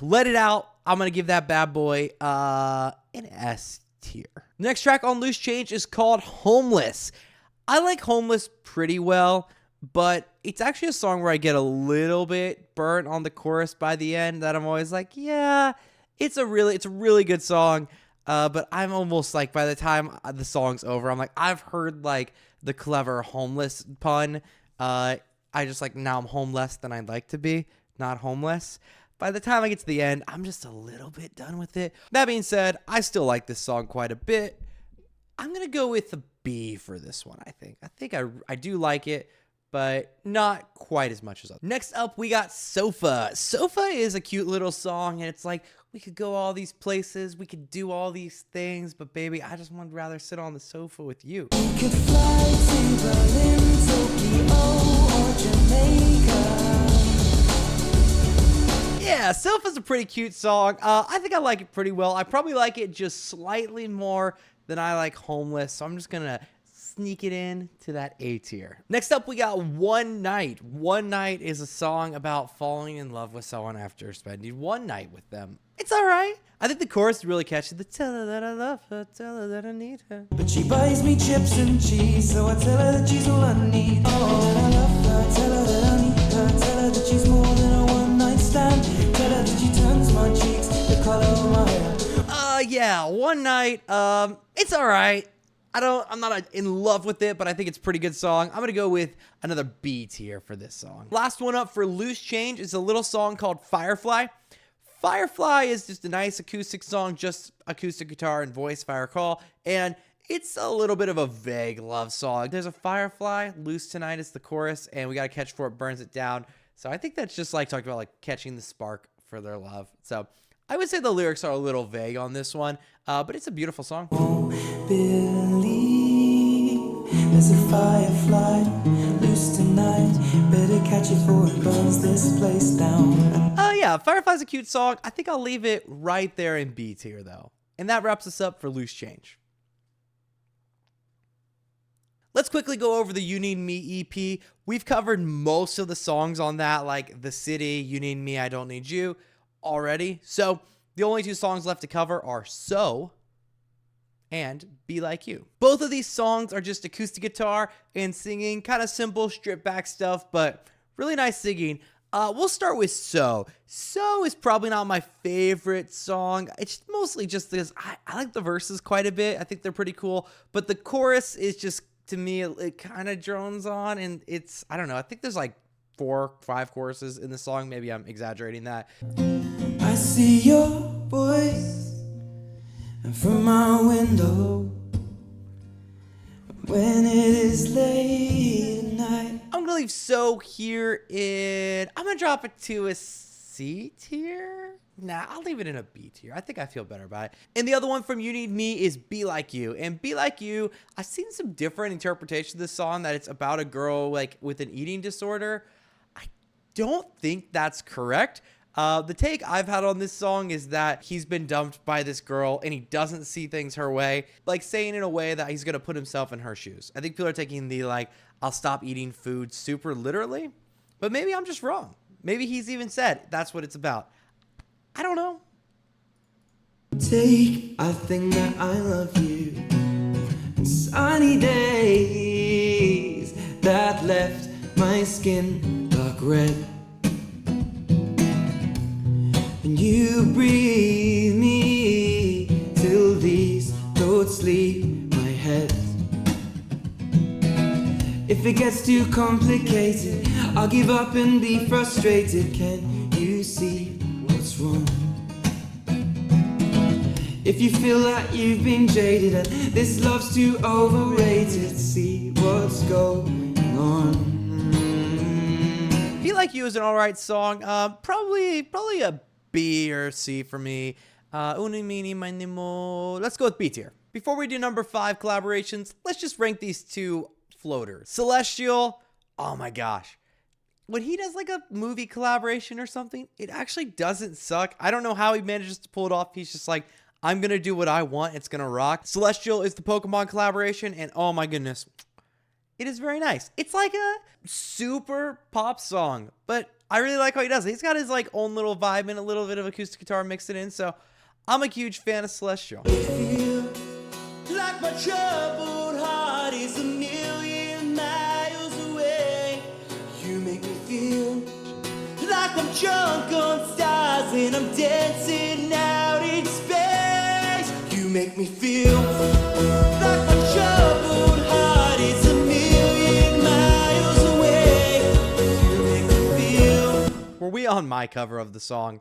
let it out. I'm going to give that bad boy an S tier. The next track on Loose Change is called Homeless. I like Homeless pretty well, but it's actually a song where I get a little bit burnt on the chorus by the end that I'm always like, yeah, it's a really good song. But I'm almost like, by the time the song's over, I'm like, I've heard like the clever homeless pun. I just like, now I'm homeless than I'd like to be, not homeless. By the time I get to the end, I'm just a little bit done with it. That being said, I still like this song quite a bit. I'm going to go with a B for this one, I think. I do like it, but not quite as much as others. Next up, we got Sofa. Sofa is a cute little song, and it's like, we could go all these places, we could do all these things, but baby, I just would rather sit on the sofa with you. We could fly to Berlin, Tokyo, or Jamaica. Yeah, Sofa's a pretty cute song. I think I like it pretty well. I probably like it just slightly more than I like Homeless, so I'm just gonna sneak it in to that A tier. Next up, we got One Night. One Night is a song about falling in love with someone after spending one night with them. It's all right. I think the chorus is really catchy. The tell her that I love her, tell her that I need her. But she buys me chips and cheese, so I tell her that she's all I need. Oh, that I love her, tell her that I need her, tell her that she's more than a one-night stand. Tell her that she turns my cheeks the color of my hair. Yeah, One Night. It's all right. I'm not in love with it, but I think it's a pretty good song. I'm gonna go with another B tier for this song. Last one up for Loose Change is a little song called Firefly. Firefly is just a nice acoustic song, just acoustic guitar and voice, if I recall, and it's a little bit of a vague love song. There's a firefly, loose tonight is the chorus, and we gotta catch before it burns it down. So I think that's just like talking about like catching the spark for their love. So I would say the lyrics are a little vague on this one, but it's a beautiful song. Oh, believe there's a firefly loose tonight. Better catch it before it burns this place down. Yeah, Firefly's a cute song. I think I'll leave it right there in B tier, though. And that wraps us up for Loose Change. Let's quickly go over the You Need Me EP. We've covered most of the songs on that, like The City, You Need Me, I Don't Need You, already. So the only two songs left to cover are So and Be Like You. Both of these songs are just acoustic guitar and singing, kind of simple, stripped back stuff, but really nice singing. We'll start with So. So is probably not my favorite song. It's mostly just because I like the verses quite a bit. I think they're pretty cool, but the chorus is just, to me, it kind of drones on, and it's, I don't know, I think there's like 4 or 5 choruses in the song. Maybe I'm exaggerating that. I see your voice from my window when it is late at night. I'm gonna leave So here I'm gonna drop it to a C tier. Nah, I'll leave it in a B tier. I think I feel better about it. And the other one from You Need Me is Be Like You. And Be Like You, I've seen some different interpretations of this song, that it's about a girl like with an eating disorder. I don't think that's correct. The take I've had on this song is that he's been dumped by this girl and he doesn't see things her way, like saying in a way that he's going to put himself in her shoes. I think people are taking the like, I'll stop eating food super literally, but maybe I'm just wrong. Maybe he's even said that's what it's about. I don't know. Take, I think that I love you. And sunny days that left my skin dark red. And you breathe me till these thoughts leave my head. If it gets too complicated, I'll give up and be frustrated. Can you see what's wrong? If you feel like you've been jaded and this love's too overrated, see what's going on. Be Like You is an alright song. Probably a B or C for me. Uni, mini, mini, mo. Let's go with B tier. Before we do number 5 collaborations, let's just rank these two floaters. Celestial, oh my gosh. When he does like a movie collaboration or something, it actually doesn't suck. I don't know how he manages to pull it off. He's just like, I'm going to do what I want. It's going to rock. Celestial is the Pokemon collaboration, and oh my goodness, it is very nice. It's like a super pop song, but I really like how he does it. He's got his like own little vibe and a little bit of acoustic guitar mixed in, so I'm a huge fan of Celestial. Feel like my troubled heart is a million miles away. You make me feel like I'm drunk on stars and I'm dancing out in space. You make me feel like my troubled heart is a million miles away. You make me feel. Were we on my cover of the song?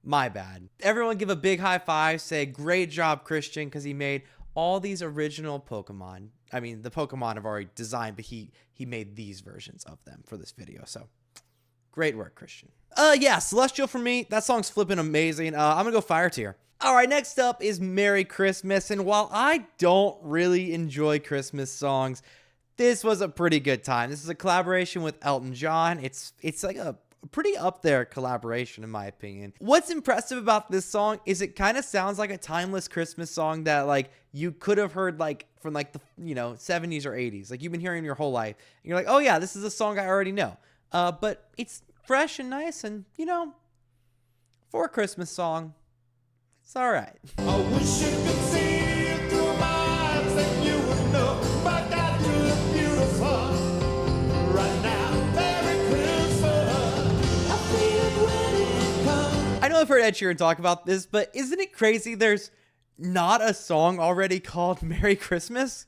My bad. Everyone give a big high five, say great job, Christian, because he made all these original Pokemon. I mean, the Pokemon have already designed, but he made these versions of them for this video, so great work, Christian. Yeah, Celestial for me. That song's flipping amazing. I'm gonna go fire tier. All right, next up is Merry Christmas, and while I don't really enjoy Christmas songs, this was a pretty good time. This is a collaboration with Elton John. It's like a pretty up there collaboration in my opinion. What's impressive about this song is it kind of sounds like a timeless Christmas song that like you could have heard like from like the 70s or 80s. Like you've been hearing your whole life. And you're like, oh yeah, this is a song I already know. But it's fresh and nice, and for a Christmas song, it's all right. I wish you could see it through my eyes and you would know my God, you look beautiful right now. Merry Christmas. I feel it when it comes. I know I've heard Ed Sheeran talk about this, but isn't it crazy there's not a song already called Merry Christmas?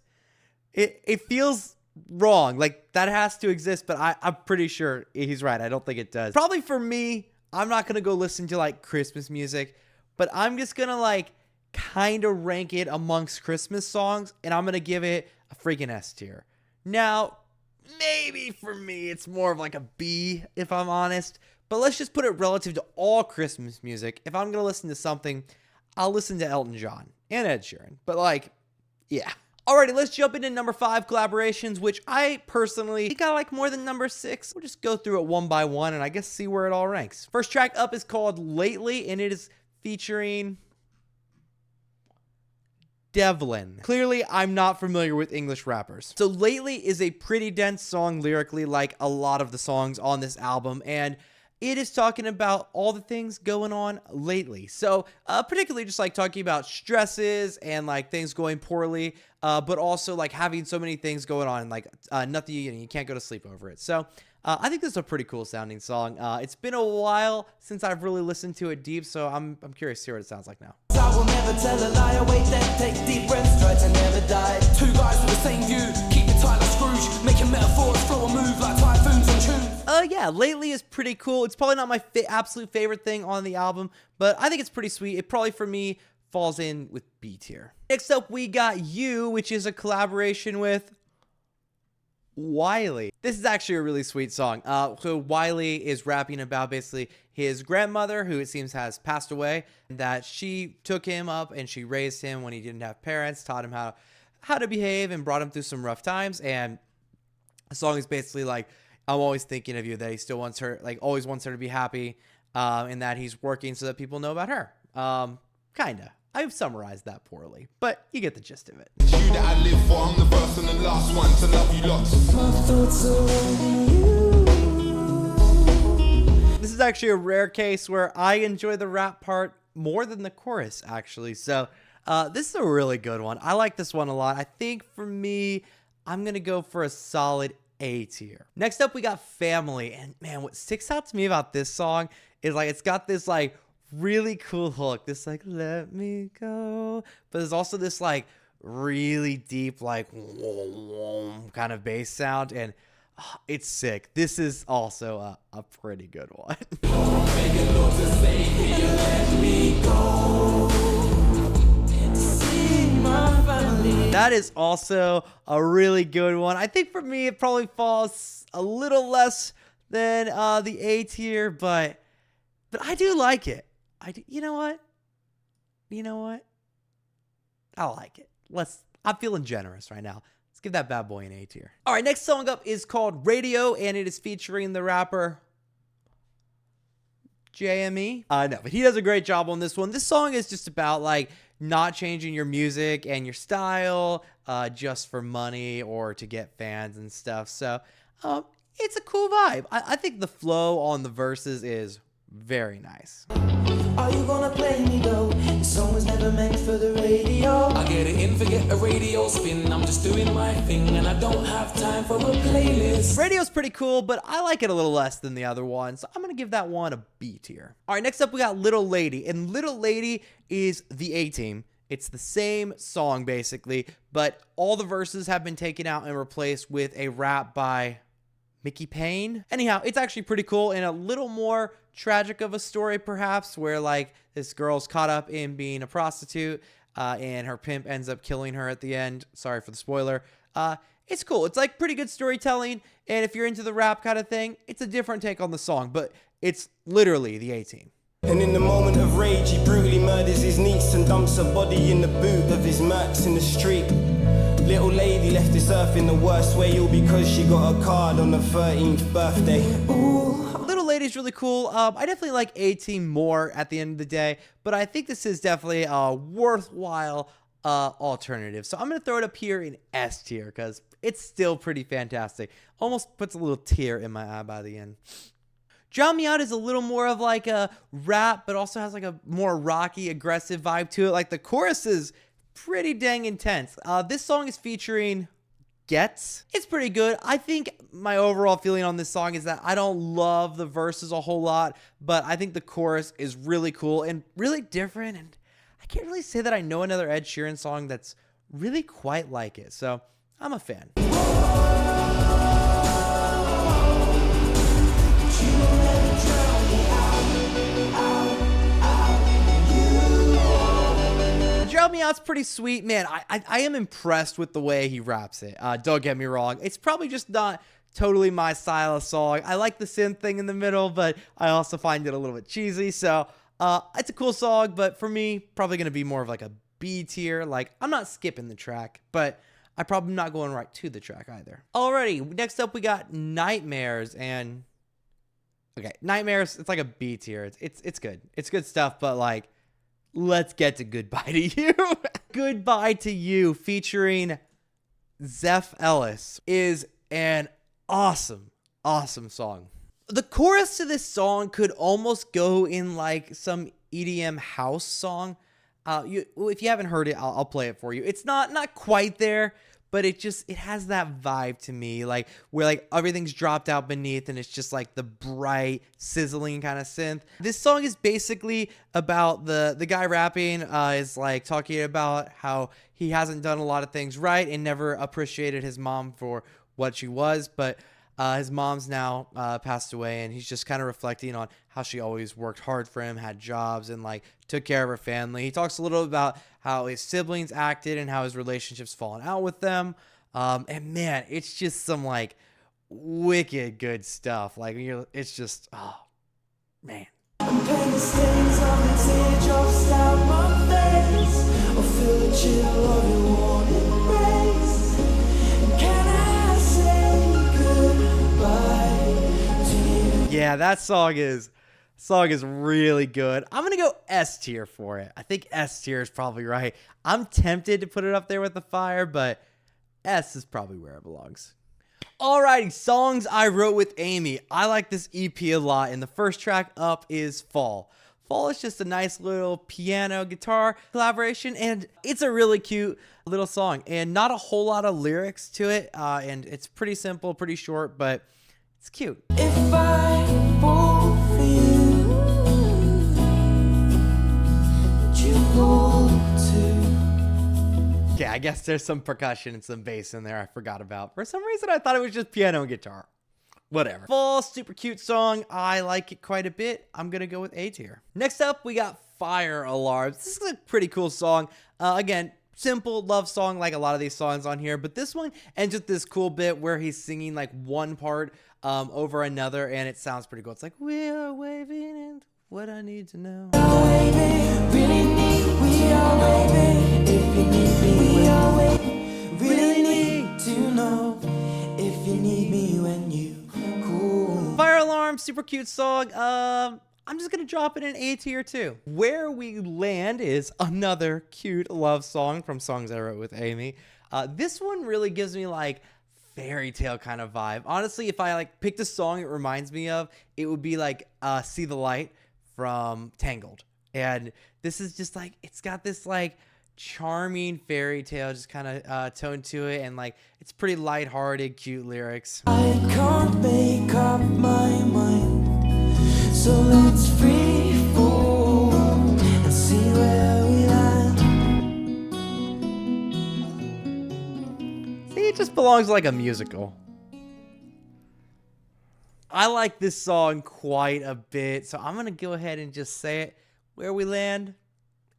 It feels wrong. Like that has to exist, but I'm pretty sure he's right. I don't think it does. Probably for me, I'm not going to go listen to like Christmas music, but I'm just going to like kind of rank it amongst Christmas songs, and I'm going to give it a freaking S tier. Now, maybe for me, it's more of like a B if I'm honest, but let's just put it relative to all Christmas music. If I'm going to listen to something, I'll listen to Elton John and Ed Sheeran, but like, yeah. Alrighty, let's jump into number 5 collaborations, which I personally think I like more than number 6. We'll just go through it one by one and I guess see where it all ranks. First track up is called Lately, and it is featuring Devlin. Clearly, I'm not familiar with English rappers. So Lately is a pretty dense song lyrically, like a lot of the songs on this album, and it is talking about all the things going on lately. So particularly just like talking about stresses and like things going poorly, but also like having so many things going on, like nothing, you can't go to sleep over it. So I think this is a pretty cool sounding song. It's been a while since I've really listened to it deep, so I'm curious to hear what it sounds like now. I will never tell a lie. Wait, then take deep breaths, try to never die. Two guys with the same view, keep it tight like Scrooge, making metaphors flow and move like typhoons and tunes. Yeah, Lately is pretty cool. It's probably not my absolute favorite thing on the album, but I think it's pretty sweet. It probably for me falls in with B tier. Next up, we got You, which is a collaboration with Wiley. This is actually a really sweet song. So Wiley is rapping about basically his grandmother, who it seems has passed away, that she took him up and she raised him when he didn't have parents, taught him how to behave, and brought him through some rough times. And the song is basically like, I'm always thinking of you, that he still wants her, like always wants her to be happy. and that he's working so that people know about her. Kinda. I've summarized that poorly, but you get the gist of it. It's you that I live for, I'm the first and the last one to love you lots. My thoughts are on you. This is actually a rare case where I enjoy the rap part more than the chorus, actually. So this is a really good one. I like this one a lot. I think for me, I'm going to go for a solid A tier. Next up, we got Family. And man, what sticks out to me about this song is like it's got this like really cool hook. This like, let me go. But there's also this like really deep like kind of bass sound. And it's sick. This is also a pretty good one. That is also a really good one. I think for me, it probably falls a little less than the A tier, but I do like it. You know what? I like it. I'm feeling generous right now. Let's give that bad boy an A tier. All right, next song up is called Radio, and it is featuring the rapper JME. No, but he does a great job on this one. This song is just about like not changing your music and your style just for money or to get fans and stuff. So it's a cool vibe. I think the flow on the verses is very nice. Are you gonna play me though? The song was never meant for the radio. I get it in, forget a radio spin. I'm just doing my thing and I don't have time for a playlist. Radio's pretty cool, but I like it a little less than the other one, so I'm gonna give that one a B tier. All right, next up we got Little Lady, and Little Lady is the A-Team. It's the same song basically, but all the verses have been taken out and replaced with a rap by Mickey Payne. Anyhow, it's actually pretty cool and a little more tragic of a story perhaps, where like this girl's caught up in being a prostitute and her pimp ends up killing her at the end. Sorry for the spoiler. It's cool. It's like pretty good storytelling, and if you're into the rap kind of thing, it's a different take on the song, but it's literally the A-Team. And in the moment of rage, he brutally murders his niece and dumps her body in the boot of his Mercs in the street. Little lady left this earth in the worst way, all because she got a card on her 13th birthday. Ooh. Little Lady's really cool. I definitely like A-Team more at the end of the day, but I think this is definitely a worthwhile alternative. So I'm going to throw it up here in S tier because it's still pretty fantastic. Almost puts a little tear in my eye by the end. Drown Me Out is a little more of like a rap, but also has like a more rocky, aggressive vibe to it. Like the chorus is pretty dang intense. This song is featuring Gets. It's pretty good. I think my overall feeling on this song is that I don't love the verses a whole lot, but I think the chorus is really cool and really different. And I can't really say that I know another Ed Sheeran song that's really quite like it. So I'm a fan. Drown Me Out's pretty sweet. Man, I am impressed with the way he raps it. Don't get me wrong. It's probably just not totally my style of song. I like the synth thing in the middle, but I also find it a little bit cheesy. So it's a cool song, but for me, probably going to be more of like a B tier. Like, I'm not skipping the track, but I'm probably not going right to the track either. Alrighty, next up we got Nightmares, and okay, Nightmares, it's like a B tier. It's good. It's good stuff, but like, let's get to Goodbye to You. Goodbye to You featuring Zeph Ellis is an awesome song. The chorus to this song could almost go in like some EDM house song. If you haven't heard it, I'll play it for you. It's not quite there, but it has that vibe to me, like where like everything's dropped out beneath and it's just like the bright, sizzling kind of synth. This song is basically about the guy rapping is like talking about how he hasn't done a lot of things right and never appreciated his mom for what she was, but his mom's now passed away, and he's just kind of reflecting on how she always worked hard for him, had jobs, and like took care of her family. He talks a little about how his siblings acted and how his relationships fallen out with them. And man, it's just some like wicked good stuff. Like it's just, oh man. Yeah, that song is Song is really good. I'm gonna go S tier for it. I think S tier is probably right. I'm tempted to put it up there with The Fire, but S is probably where it belongs. Alrighty, songs I wrote with Amy. I like this EP a lot, and the first track up is Fall. Fall is just a nice little piano guitar collaboration, and it's a really cute little song, and not a whole lot of lyrics to it, and it's pretty simple, pretty short, but it's cute. If I fall for you, would you fall too? Okay, I guess there's some percussion and some bass in there I forgot about. For some reason, I thought it was just piano and guitar. Whatever. Fall, super cute song. I like it quite a bit. I'm going to go with A tier. Next up, we got Fire Alarms. This is a pretty cool song. Again, simple love song like a lot of these songs on here, but this one ends with this cool bit where he's singing like one part over another, and it sounds pretty cool. It's like, we are waving and what I need to know. Really need, we are waiting. If you need me, we are waiting. Really need to know if you need me when you cool. Fire Alarm, super cute song. I'm just gonna drop it in A tier too. Where We Land is another cute love song from Songs I Wrote with Amy. This one really gives me like fairy tale kind of vibe. Honestly, if I like picked a song it reminds me of, it would be like See the Light from Tangled. And this is just like, it's got this like charming fairy tale just kind of tone to it, and like it's pretty lighthearted, cute lyrics. I can't make up my mind, so let's free fall and see where we land. See, it just belongs like a musical. I like this song quite a bit, so I'm gonna go ahead and just say it. Where We Land,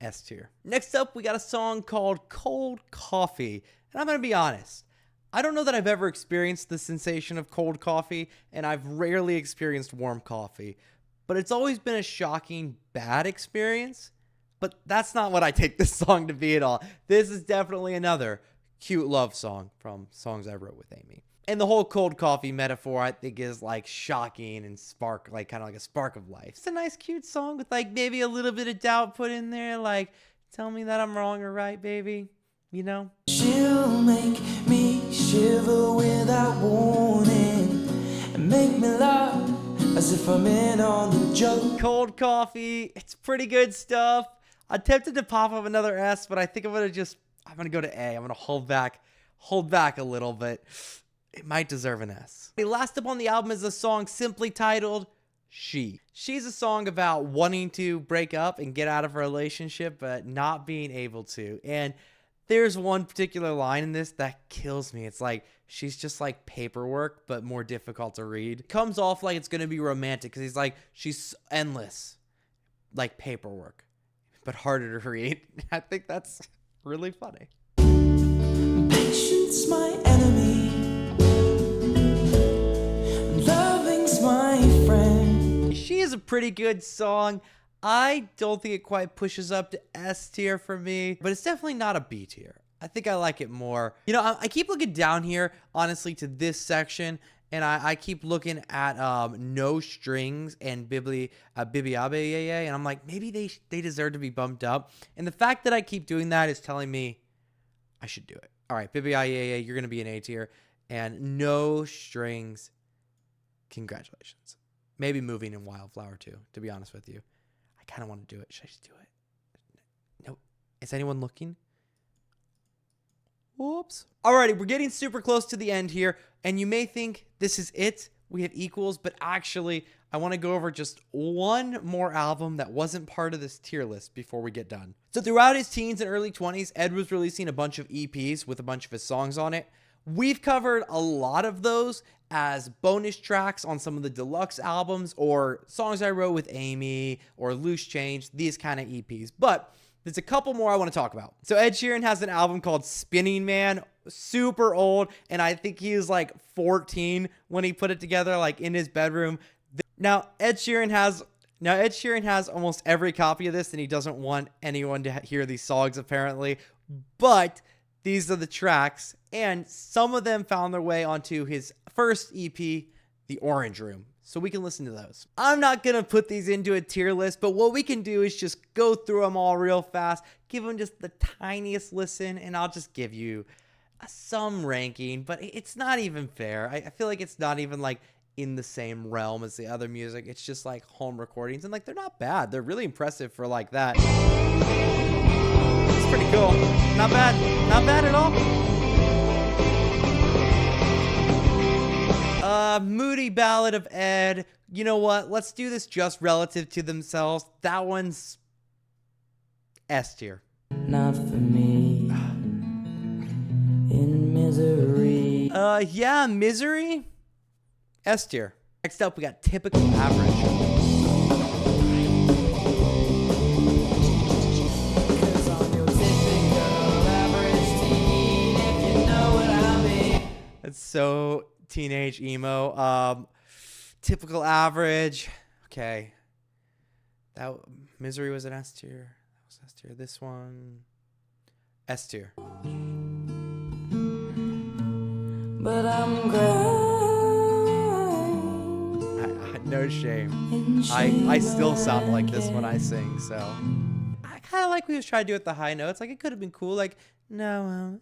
S tier. Next up, we got a song called Cold Coffee. And I'm going to be honest, I don't know that I've ever experienced the sensation of cold coffee, and I've rarely experienced warm coffee. But it's always been a shocking bad experience. But that's not what I take this song to be at all. This is definitely another cute love song from Songs I Wrote with Amy. And the whole cold coffee metaphor, I think, is like shocking and spark, like kind of like a spark of life. It's a nice, cute song with like maybe a little bit of doubt put in there. Like, tell me that I'm wrong or right, baby. You know? She'll make me shiver without warning and make me laugh as if I'm in on the joke. Cold coffee. It's pretty good stuff. I'm tempted to pop up another S, but I think I'm going to go to A. I'm going to hold back a little, but it might deserve an S. Last up on the album is a song simply titled She. She's a song about wanting to break up and get out of a relationship, but not being able to. And there's one particular line in this that kills me. It's like, she's just like paperwork, but more difficult to read. It comes off like it's going to be romantic because he's like, she's endless, like paperwork, but harder to read. I think that's really funny. Patience, my enemy. Loving's my friend. She is a pretty good song. I don't think it quite pushes up to S tier for me, but it's definitely not a B tier. I think I like it more. You know, I keep looking down here, honestly, to this section, and I keep looking at No Strings and Bibi Abe, and I'm like, maybe they deserve to be bumped up. And the fact that I keep doing that is telling me I should do it. All right, Bibi Abe, you're going to be an A tier, and No Strings, congratulations. Maybe Moving in Wildflower too, to be honest with you. I kind of want to do it. Should I just do it? No. Is anyone looking? Whoops. Alrighty, we're getting super close to the end here, and you may think this is it. We have equals, but actually, I want to go over just one more album that wasn't part of this tier list before we get done. So throughout his teens and early 20s, Ed was releasing a bunch of EPs with a bunch of his songs on it. We've covered a lot of those as bonus tracks on some of the deluxe albums or Songs I Wrote with Amy or Loose Change, these kind of EPs. But there's a couple more I want to talk about. So Ed Sheeran has an album called Spinning Man, super old, and I think he was like 14 when he put it together, like in his bedroom. Now Ed Sheeran has almost every copy of this, and he doesn't want anyone to hear these songs apparently, but these are the tracks, and some of them found their way onto his first EP, The the Orange Room, so we can listen to those. I'm not gonna put these into a tier list, but what we can do is just go through them all real fast, give them just the tiniest listen, and I'll just give you some ranking, but it's not even fair. I feel like it's not even like in the same realm as the other music. It's just like home recordings, and like they're not bad. They're really impressive for like that. It's pretty cool. Not bad. Not bad at all. Moody Ballad of Ed. You know what? Let's do this just relative to themselves. That one's S tier. Not for me. In misery. Yeah, Misery. S tier. Next up, we got Typical Average. That's so teenage emo. Typical Average. Okay. That Misery was an S tier. That was S tier. This one, S tier. But I'm glad. No shame. I still sound like this when I sing, so I kind of like we was trying to do it the high notes. Like it could have been cool. Like no,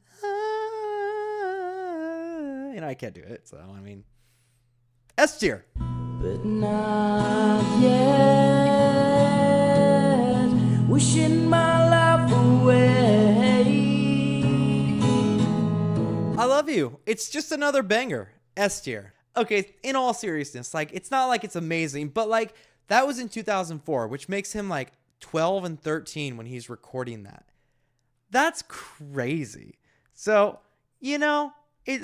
you know, I can't do it. So I mean, S tier. But not yet. Wishing my life away. I love you. It's just another banger. S tier. Okay, in all seriousness, like it's not like it's amazing, but like that was in 2004, which makes him like 12 and 13 when he's recording that. That's crazy. So, you know,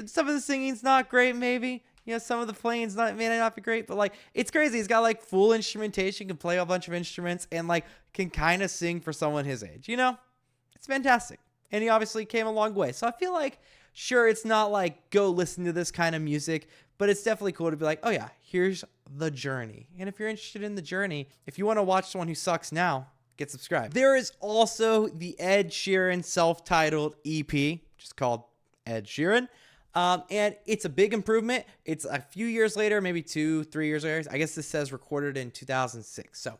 some of the singing's not great, maybe. You know, some of the playing's may not be great, but like it's crazy. He's got like full instrumentation, can play a bunch of instruments, and like can kind of sing for someone his age. You know, it's fantastic. And he obviously came a long way. So I feel like, sure, it's not like go listen to this kind of music, but it's definitely cool to be like, oh yeah, here's the journey. And if you're interested in the journey, if you want to watch someone who sucks now, get subscribed. There is also the Ed Sheeran self-titled EP, which is called Ed Sheeran. And it's a big improvement. It's a few years later, maybe 2-3 years later. I guess this says recorded in 2006. So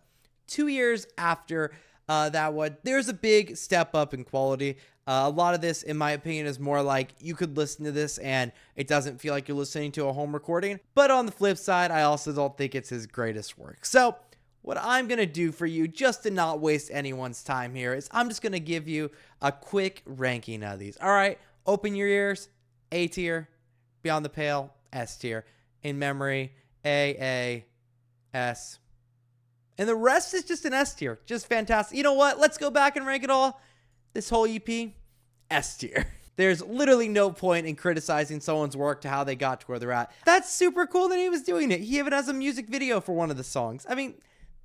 2 years after that one, there's a big step up in quality. A lot of this, in my opinion, is more like you could listen to this and it doesn't feel like you're listening to a home recording. But on the flip side, I also don't think it's his greatest work. So what I'm going to do for you, just to not waste anyone's time here, is I'm just going to give you a quick ranking of these. All right, open your ears. A tier, Beyond the Pale, S tier. In Memory, A, S. And the rest is just an S tier. Just fantastic. You know what? Let's go back and rank it all. This whole EP, S tier. There's literally no point in criticizing someone's work to how they got to where they're at. That's super cool that he was doing it. He even has a music video for one of the songs. I mean,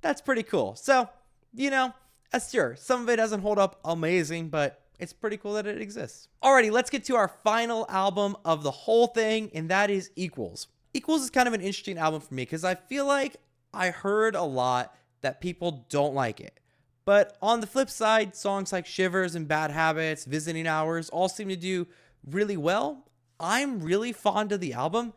that's pretty cool. So, you know, S tier. Some of it doesn't hold up amazing, but it's pretty cool that it exists. Alrighty, let's get to our final album of the whole thing, and that is Equals. Equals is kind of an interesting album for me because I feel like I heard a lot that people don't like it. But on the flip side, songs like Shivers and Bad Habits, Visiting Hours all seem to do really well. I'm really fond of the album.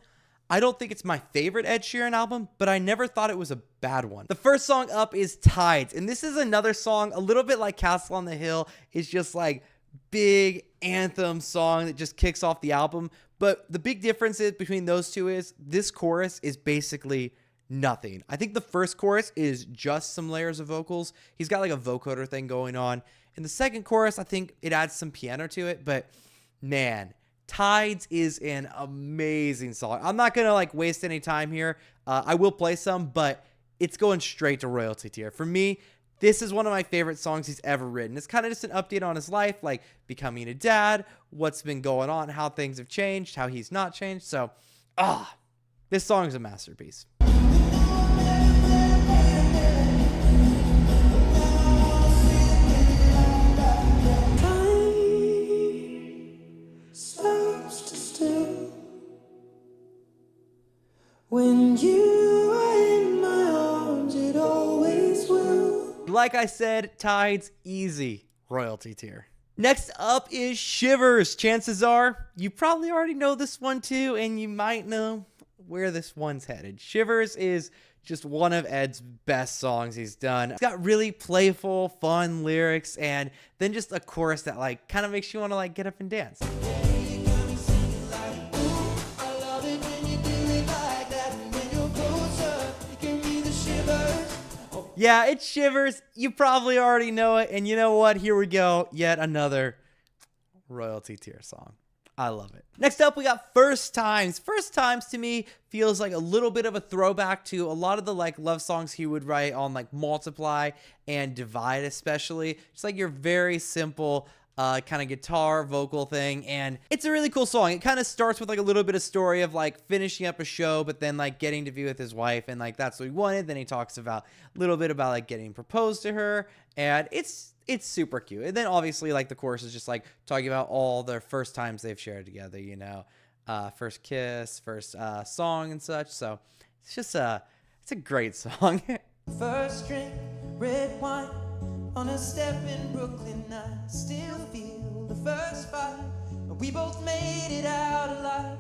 I don't think it's my favorite Ed Sheeran album, but I never thought it was a bad one. The first song up is Tides, and this is another song, a little bit like Castle on the Hill. It's just like big anthem song that just kicks off the album. But the big difference between those two is this chorus is basically nothing. I think the first chorus is just some layers of vocals. He's got like a vocoder thing going on. In the second chorus, I think it adds some piano to it, but man, Tides is an amazing song. I'm not going to like waste any time here. I will play some, but it's going straight to royalty tier. For me, this is one of my favorite songs he's ever written. It's kind of just an update on his life, like becoming a dad, what's been going on, how things have changed, how he's not changed. So, this song is a masterpiece. When you are in my arms, it always will. Like I said, Tides, easy royalty tier. Next up is Shivers. Chances are you probably already know this one too, and you might know where this one's headed. Shivers is just one of Ed's best songs he's done. It's got really playful, fun lyrics, and then just a chorus that like kind of makes you want to like get up and dance. Yeah, it shivers. You probably already know it. And you know what? Here we go. Yet another royalty tier song. I love it. Next up, we got First Times. First Times to me feels like a little bit of a throwback to a lot of the like love songs he would write on like Multiply and Divide especially. Just like your very simple kind of guitar vocal thing, and it's a really cool song. It kind of starts with like a little bit of story of like finishing up a show, but then like getting to be with his wife, and like that's what he wanted. Then he talks about a little bit about like getting proposed to her, and it's super cute. And then obviously like the chorus is just like talking about all the first times they've shared together, you know, first kiss, first song and such. So it's just it's a great song. First drink, red wine, on a step in Brooklyn, I still feel the first fight. We both made it out alive.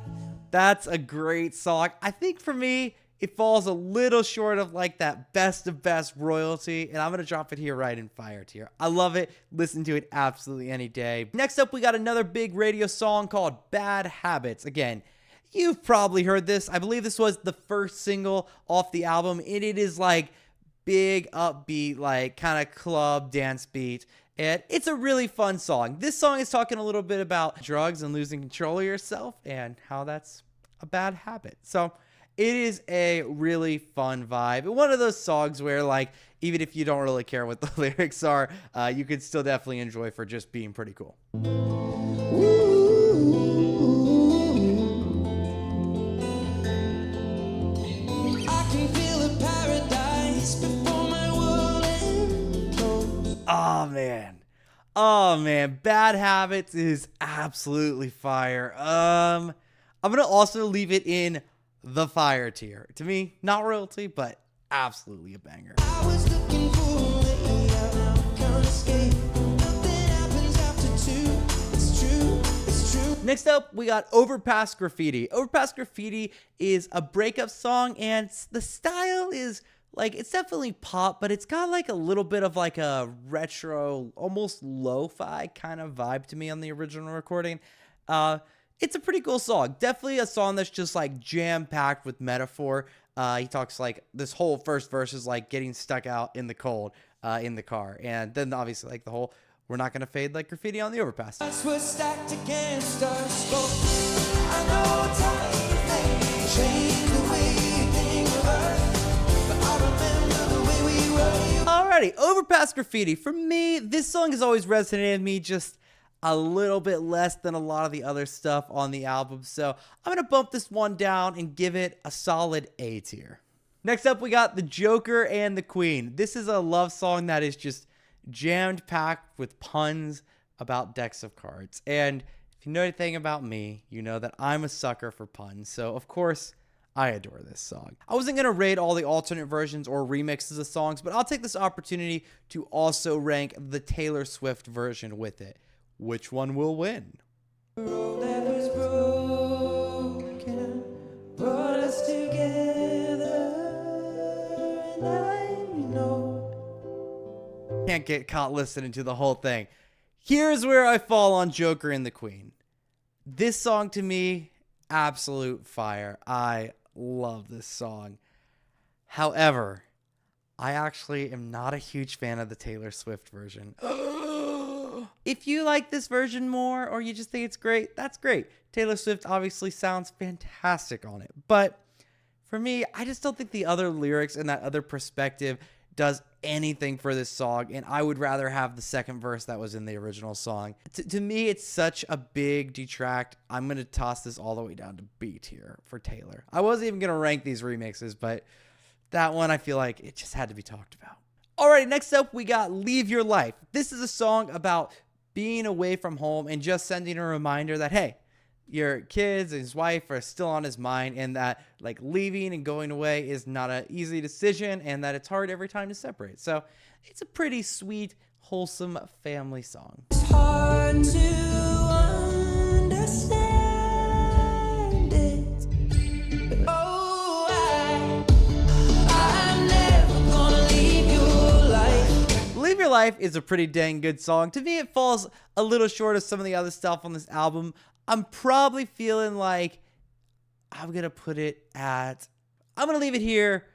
That's a great song. I think for me, it falls a little short of like that best of best royalty, and I'm going to drop it here right in fire tier. I love it. Listen to it absolutely any day. Next up, we got another big radio song called Bad Habits. Again, you've probably heard this. I believe this was the first single off the album, and it is like big upbeat, like kind of club dance beat, and it's a really fun song. This song is talking a little bit about drugs and losing control of yourself and how that's a bad habit. So it is a really fun vibe. One of those songs where like even if you don't really care what the lyrics are, you could still definitely enjoy for just being pretty cool. Oh man, Bad Habits is absolutely fire. I'm gonna also leave it in the fire tier. To me, not royalty, but absolutely a banger. I was looking for a way out, now I can't escape. Nothing happens after two. It's true, it's true. Next up, we got Overpass Graffiti. Overpass Graffiti is a breakup song, and the style is like, it's definitely pop, but it's got like a little bit of like a retro, almost lo-fi kind of vibe to me on the original recording. It's a pretty cool song. Definitely a song that's just like jam-packed with metaphor. He talks like this whole first verse is like getting stuck out in the cold in the car. And then obviously like the whole, we're not going to fade like graffiti on the overpass. Us were stacked against us both. I know time may change the way you think of us, but I remember the way we were. Alrighty, Overpass Graffiti. For me, this song has always resonated with me just a little bit less than a lot of the other stuff on the album. So I'm going to bump this one down and give it a solid A tier. Next up, we got The Joker and the Queen. This is a love song that is just jammed packed with puns about decks of cards. And if you know anything about me, you know that I'm a sucker for puns. So of course, I adore this song. I wasn't going to rate all the alternate versions or remixes of songs, but I'll take this opportunity to also rank the Taylor Swift version with it. Which one will win? The road that was broken brought us together, and I know. Can't get caught listening to the whole thing. Here's where I fall on Joker and the Queen. This song to me, absolute fire. I love this song. However, I actually am not a huge fan of the Taylor Swift version. If you like this version more or you just think it's great, that's great. Taylor Swift obviously sounds fantastic on it. But for me, I just don't think the other lyrics and that other perspective does anything for this song. And I would rather have the second verse that was in the original song. To me, it's such a big detract. I'm going to toss this all the way down to B tier for Taylor. I wasn't even going to rank these remixes, but that one I feel like it just had to be talked about. Alright, next up we got Leave Your Life. This is a song about being away from home and just sending a reminder that, hey, your kids and his wife are still on his mind, and that like leaving and going away is not an easy decision, and that it's hard every time to separate. So it's a pretty sweet, wholesome family song. It's hard to understand it, but oh, Life is a pretty dang good song. To me, it falls a little short of some of the other stuff on this album. I'm probably feeling like I'm going to leave it here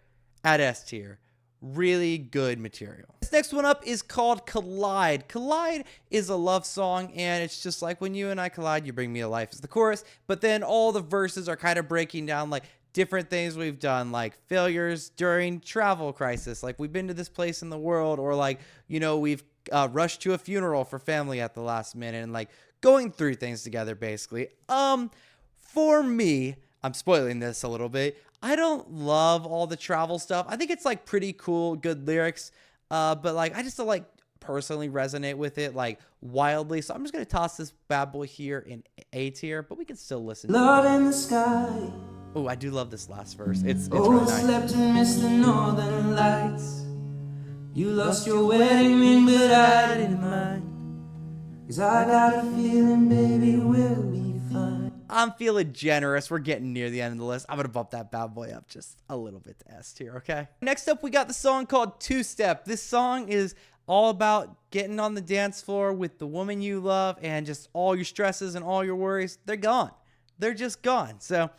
at S tier. Really good material. This next one up is called Collide. Collide is a love song, and it's just like, when you and I collide, you bring me to life is the chorus, but then all the verses are kind of breaking down like different things we've done, like failures during travel crisis, like we've been to this place in the world, or like, you know, we've rushed to a funeral for family at the last minute, and like going through things together, basically. For me, I'm spoiling this a little bit, I don't love all the travel stuff. I think it's like pretty cool, good lyrics, but like I just don't like personally resonate with it like wildly. So I'm just gonna toss this bad boy here in A tier, but we can still listen. Love in the sky. Oh, I do love this last verse. It's Oh, really I nice. slept and missed the northern lights. You lost your wedding ring, but I didn't mind. 'Cause I got a feeling, baby, we'll be fine. I'm feeling generous. We're getting near the end of the list. I'm going to bump that bad boy up just a little bit to S tier, okay? Next up, we got the song called Two Step. This song is all about getting on the dance floor with the woman you love, and just all your stresses and all your worries, they're gone. They're just gone. So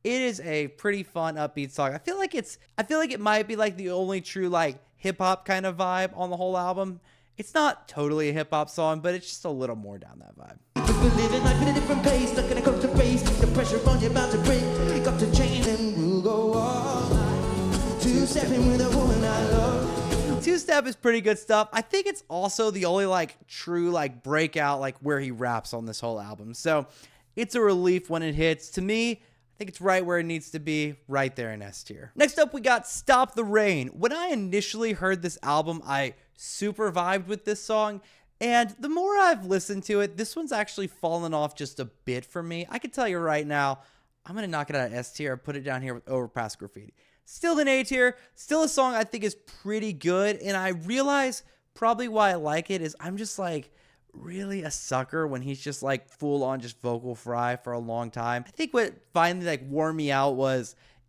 it is a pretty fun, upbeat song. I feel like it might be like the only true like hip hop kind of vibe on the whole album. It's not totally a hip hop song, but it's just a little more down that vibe. We're living life in a different pace, not gonna go to race. The pressure on you about to break. Got to change and we'll go all night. Two-stepping with a woman I love. Two Step is pretty good stuff. I think it's also the only like true like breakout like where he raps on this whole album. So it's a relief when it hits. To me, I think it's right where it needs to be, right there in S tier. Next up, we got Stop the Rain. When I initially heard this album, I super vibed with this song. And the more I've listened to it, this one's actually fallen off just a bit for me. I can tell you right now, I'm going to knock it out of S tier, put it down here with Overpass Graffiti. Still in A tier, still a song I think is pretty good. And I realize probably why I like it is I'm just like really a sucker when he's just like full on just vocal fry for a long time. I think what finally like wore me out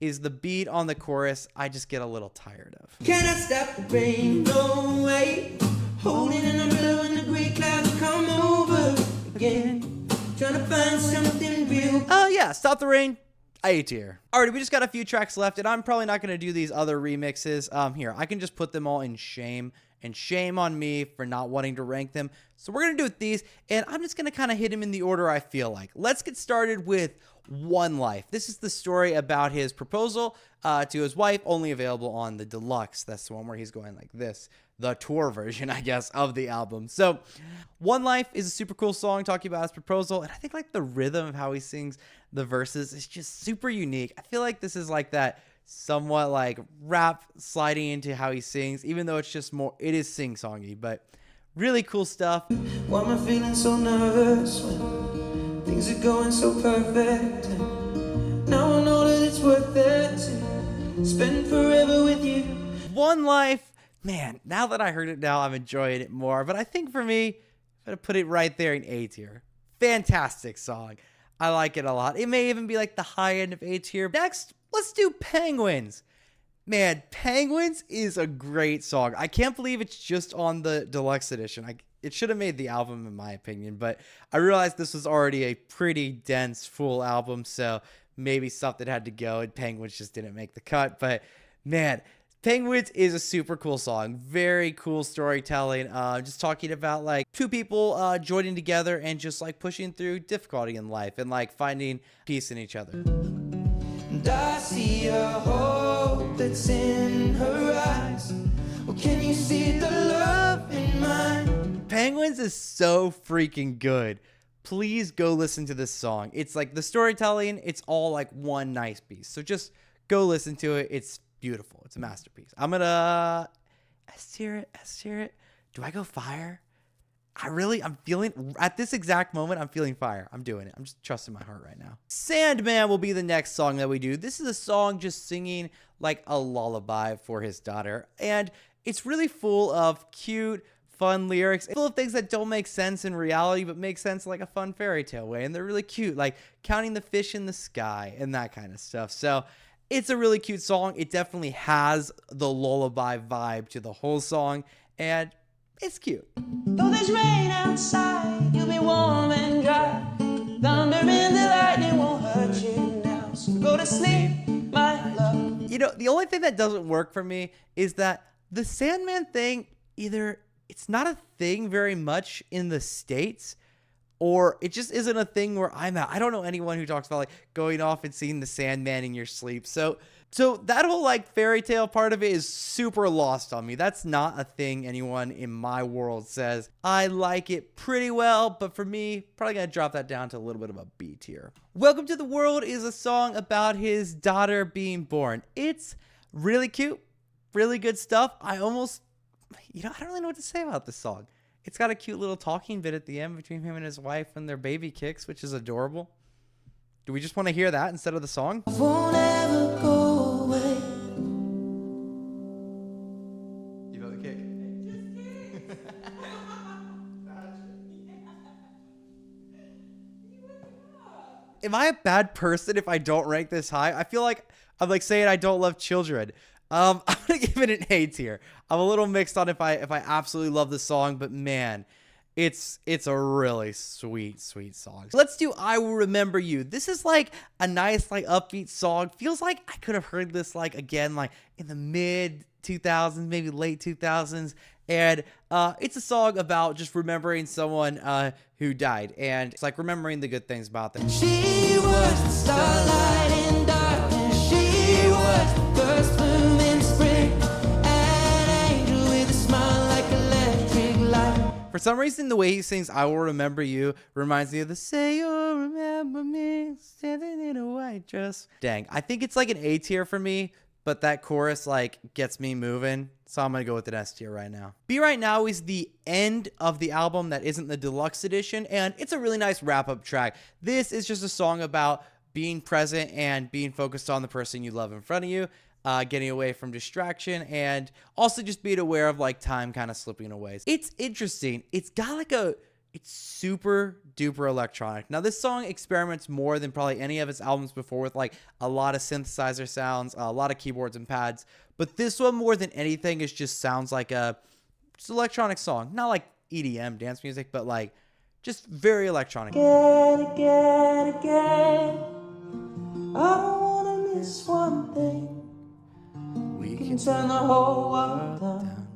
is the beat on the chorus I just get a little tired of. Can I stop the rain? No way. Holding in the middle when the gray clouds come over again. Trying to find something real. Yeah, Stop the Rain, A tier. Alrighty, we just got a few tracks left, and I'm probably not going to do these other remixes. Here, I can just put them all in shame, and shame on me for not wanting to rank them. So we're going to do with these, and I'm just going to kind of hit them in the order I feel like. Let's get started with One Life. This is the story about his proposal to his wife, only available on the deluxe. That's the one where he's going like this. The tour version, I guess, of the album. So One Life is a super cool song talking about his proposal, and I think like the rhythm of how he sings the verses is just super unique. I feel like this is like that somewhat like rap sliding into how he sings, even though it's just more, it is sing-songy, but really cool stuff. Why am I feeling so nervous when things are going so perfect? And now I know that it's worth it to spend forever with you. One Life, man, now that I heard it now, I'm enjoying it more. But I think for me, I'm going to put it right there in A tier. Fantastic song. I like it a lot. It may even be like the high end of A tier. Next, let's do Penguins. Man, Penguins is a great song. I can't believe it's just on the deluxe edition. It should have made the album in my opinion, but I realized this was already a pretty dense full album, so maybe something had to go and Penguins just didn't make the cut. But man, Penguins is a super cool song. Very cool storytelling. Just talking about like two people joining together and just like pushing through difficulty in life and like finding peace in each other. And I see a hope that's in her eyes. Well, can you see the love in mine? Penguins is so freaking good. Please go listen to this song. It's like the storytelling, it's all like one nice piece. So just go listen to it. It's beautiful. It's a masterpiece. I'm gonna S tier it. Do I go fire? I'm feeling, at this exact moment, I'm feeling fire. I'm doing it. I'm just trusting my heart right now. Sandman will be the next song that we do. This is a song just singing like a lullaby for his daughter. And it's really full of cute, fun lyrics. It's full of things that don't make sense in reality, but make sense like a fun fairy tale way. And they're really cute, like counting the fish in the sky and that kind of stuff. So it's a really cute song. It definitely has the lullaby vibe to the whole song. And It's cute. Though there's rain outside, you'll be warm and dry. Thunder and the lightning won't hurt you now. So go to sleep, my love. You know, the only thing that doesn't work for me is that the Sandman thing, either it's not a thing very much in the States, or it just isn't a thing where I'm at. I don't know anyone who talks about like going off and seeing the Sandman in your sleep. So that whole like fairy tale part of it is super lost on me. That's not a thing anyone in my world says. I like it pretty well, but for me, probably gonna drop that down to a little bit of a B tier. Welcome to the World is a song about his daughter being born. It's really cute, really good stuff. I don't really know what to say about this song. It's got a cute little talking bit at the end between him and his wife when their baby kicks, which is adorable. Do we just want to hear that instead of the song? Won't ever go away. You know the kick. Am I a bad person if I don't rank this high? I feel like I'm like saying I don't love children. I'm gonna give it an A tier. I'm a little mixed on if I absolutely love the song, but man, it's a really sweet song. Let's do I Will Remember You. This is like a nice like upbeat song. Feels like I could have heard this like again like in the mid 2000s, maybe late 2000s. And it's a song about just remembering someone who died, and it's like remembering the good things about them. She was the starlight in darkness. She was the first bloom in spring. An angel with a smile like electric light. For some reason, the way he sings I Will Remember You reminds me of the Say You'll Remember Me standing in a white dress. Dang, I think it's like an A tier for me, but that chorus like gets me moving. So I'm going to go with an S tier right now. Be Right Now is the end of the album that isn't the deluxe edition, and it's a really nice wrap-up track. This is just a song about being present and being focused on the person you love in front of you, getting away from distraction, and also just being aware of like time kind of slipping away. It's interesting. It's got like it's super duper electronic. Now this song experiments more than probably any of his albums before with like a lot of synthesizer sounds, a lot of keyboards and pads. But this one more than anything is just sounds like just electronic song. Not like EDM dance music, but like just very electronic. Again. I don't wanna miss one thing. We can turn the whole world down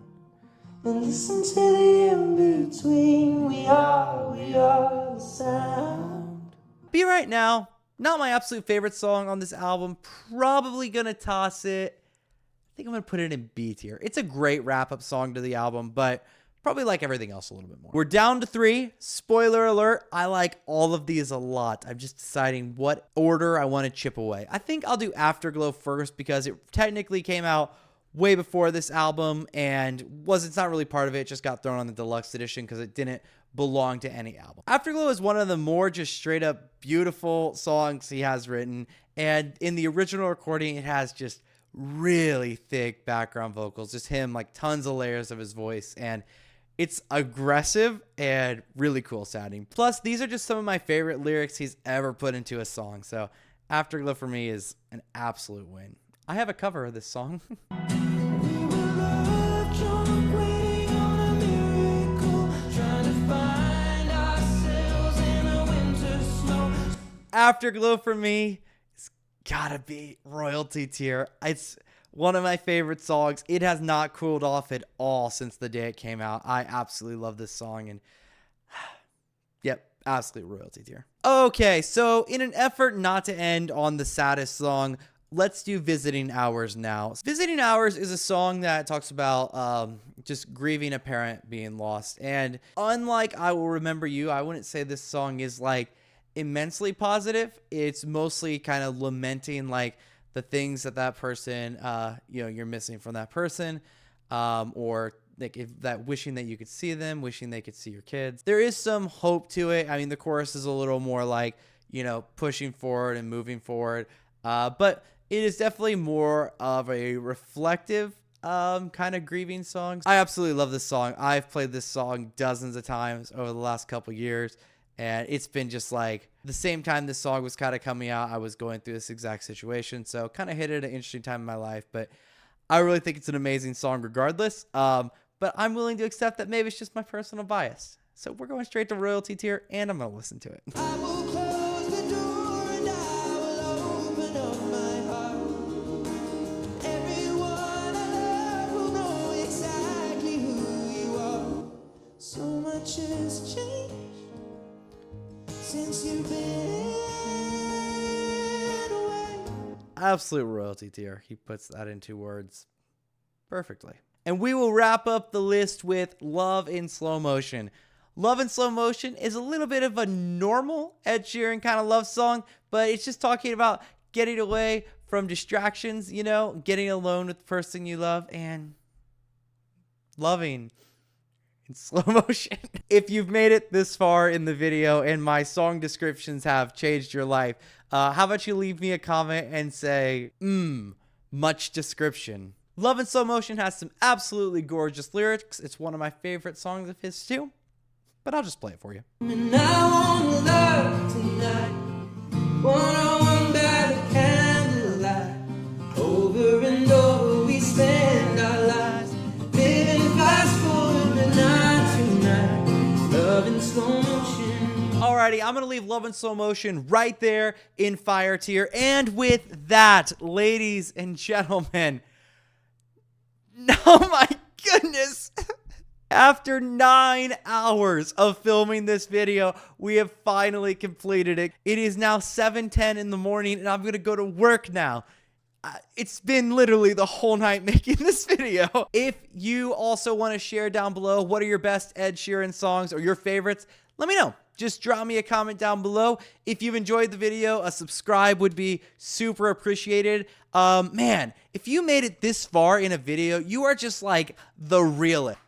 and listen to the in-between. We are the sound. Be Right Now, not my absolute favorite song on this album. Probably gonna toss it. I think I'm gonna put it in B tier. It's a great wrap-up song to the album, but probably like everything else a little bit more. We're down to 3. Spoiler alert, I like all of these a lot. I'm just deciding what order I want to chip away. I think I'll do Afterglow first because it technically came out way before this album and it's not really part of it. It just got thrown on the deluxe edition because it didn't belong to any album. Afterglow is one of the more just straight up beautiful songs he has written, and in the original recording it has just really thick background vocals, just him, like tons of layers of his voice, and it's aggressive and really cool sounding. Plus, these are just some of my favorite lyrics he's ever put into a song, so Afterglow for me is an absolute win. I have a cover of this song. Afterglow for me, it's gotta be royalty tier. It's one of my favorite songs. It has not cooled off at all since the day it came out. I absolutely love this song, and yep, absolute royalty tier. Okay, so in an effort not to end on the saddest song, let's do Visiting Hours now. Visiting Hours is a song that talks about just grieving a parent being lost, and unlike I Will Remember You, I wouldn't say this song is like immensely positive. It's mostly kind of lamenting like the things that person you're missing from that person, or like wishing that you could see them, wishing they could see your kids. There is some hope to it. I mean, the chorus is a little more like pushing forward and moving forward, but it is definitely more of a reflective kind of grieving song. I absolutely love this song. I've played this song dozens of times over the last couple years. And it's been just like the same time this song was kind of coming out, I was going through this exact situation. So kind of hit it at an interesting time in my life. But I really think it's an amazing song regardless. But but I'm willing to accept that maybe it's just my personal bias. So we're going straight to royalty tier, and I'm going to listen to it. I will close the door and I will open up my heart. Everyone I love will know exactly who you are. So much has changed since you've been away. Absolute royalty tier. He puts that into words perfectly. And we will wrap up the list with Love in Slow Motion. Love in Slow Motion is a little bit of a normal Ed Sheeran kind of love song, but it's just talking about getting away from distractions, you know, getting alone with the person you love and loving in slow motion. If you've made it this far in the video and my song descriptions have changed your life, how about you leave me a comment and say, much description. Love in Slow Motion has some absolutely gorgeous lyrics. It's one of my favorite songs of his too, but I'll just play it for you. And I want love tonight. One-on-one by the candlelight. Over and over we spend our lives. Living fast forward the night tonight. Love in slow motion. Alrighty, I'm going to leave Love in Slow Motion right there in fire tier. And with that, ladies and gentlemen, oh my goodness. After 9 hours of filming this video, we have finally completed it. It is now 7:10 in the morning and I'm going to go to work now. It's been literally the whole night making this video. If you also want to share down below what are your best Ed Sheeran songs or your favorites, let me know. Just drop me a comment down below. If you've enjoyed the video, a subscribe would be super appreciated. Man, if you made it this far in a video, you are just like the realest.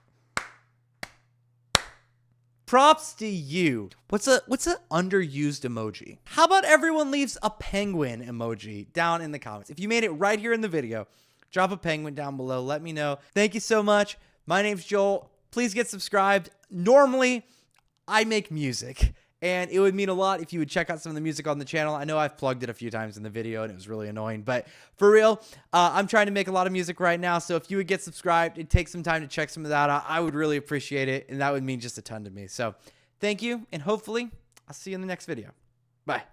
Props to you. What's a underused emoji? How about everyone leaves a penguin emoji down in the comments? If you made it right here in the video, drop a penguin down below. Let me know. Thank you so much. My name's Joel. Please get subscribed. Normally, I make music, and it would mean a lot if you would check out some of the music on the channel. I know I've plugged it a few times in the video, and it was really annoying, but for real, I'm trying to make a lot of music right now, so if you would get subscribed and take some time to check some of that out, I would really appreciate it, and that would mean just a ton to me. So thank you, and hopefully, I'll see you in the next video. Bye.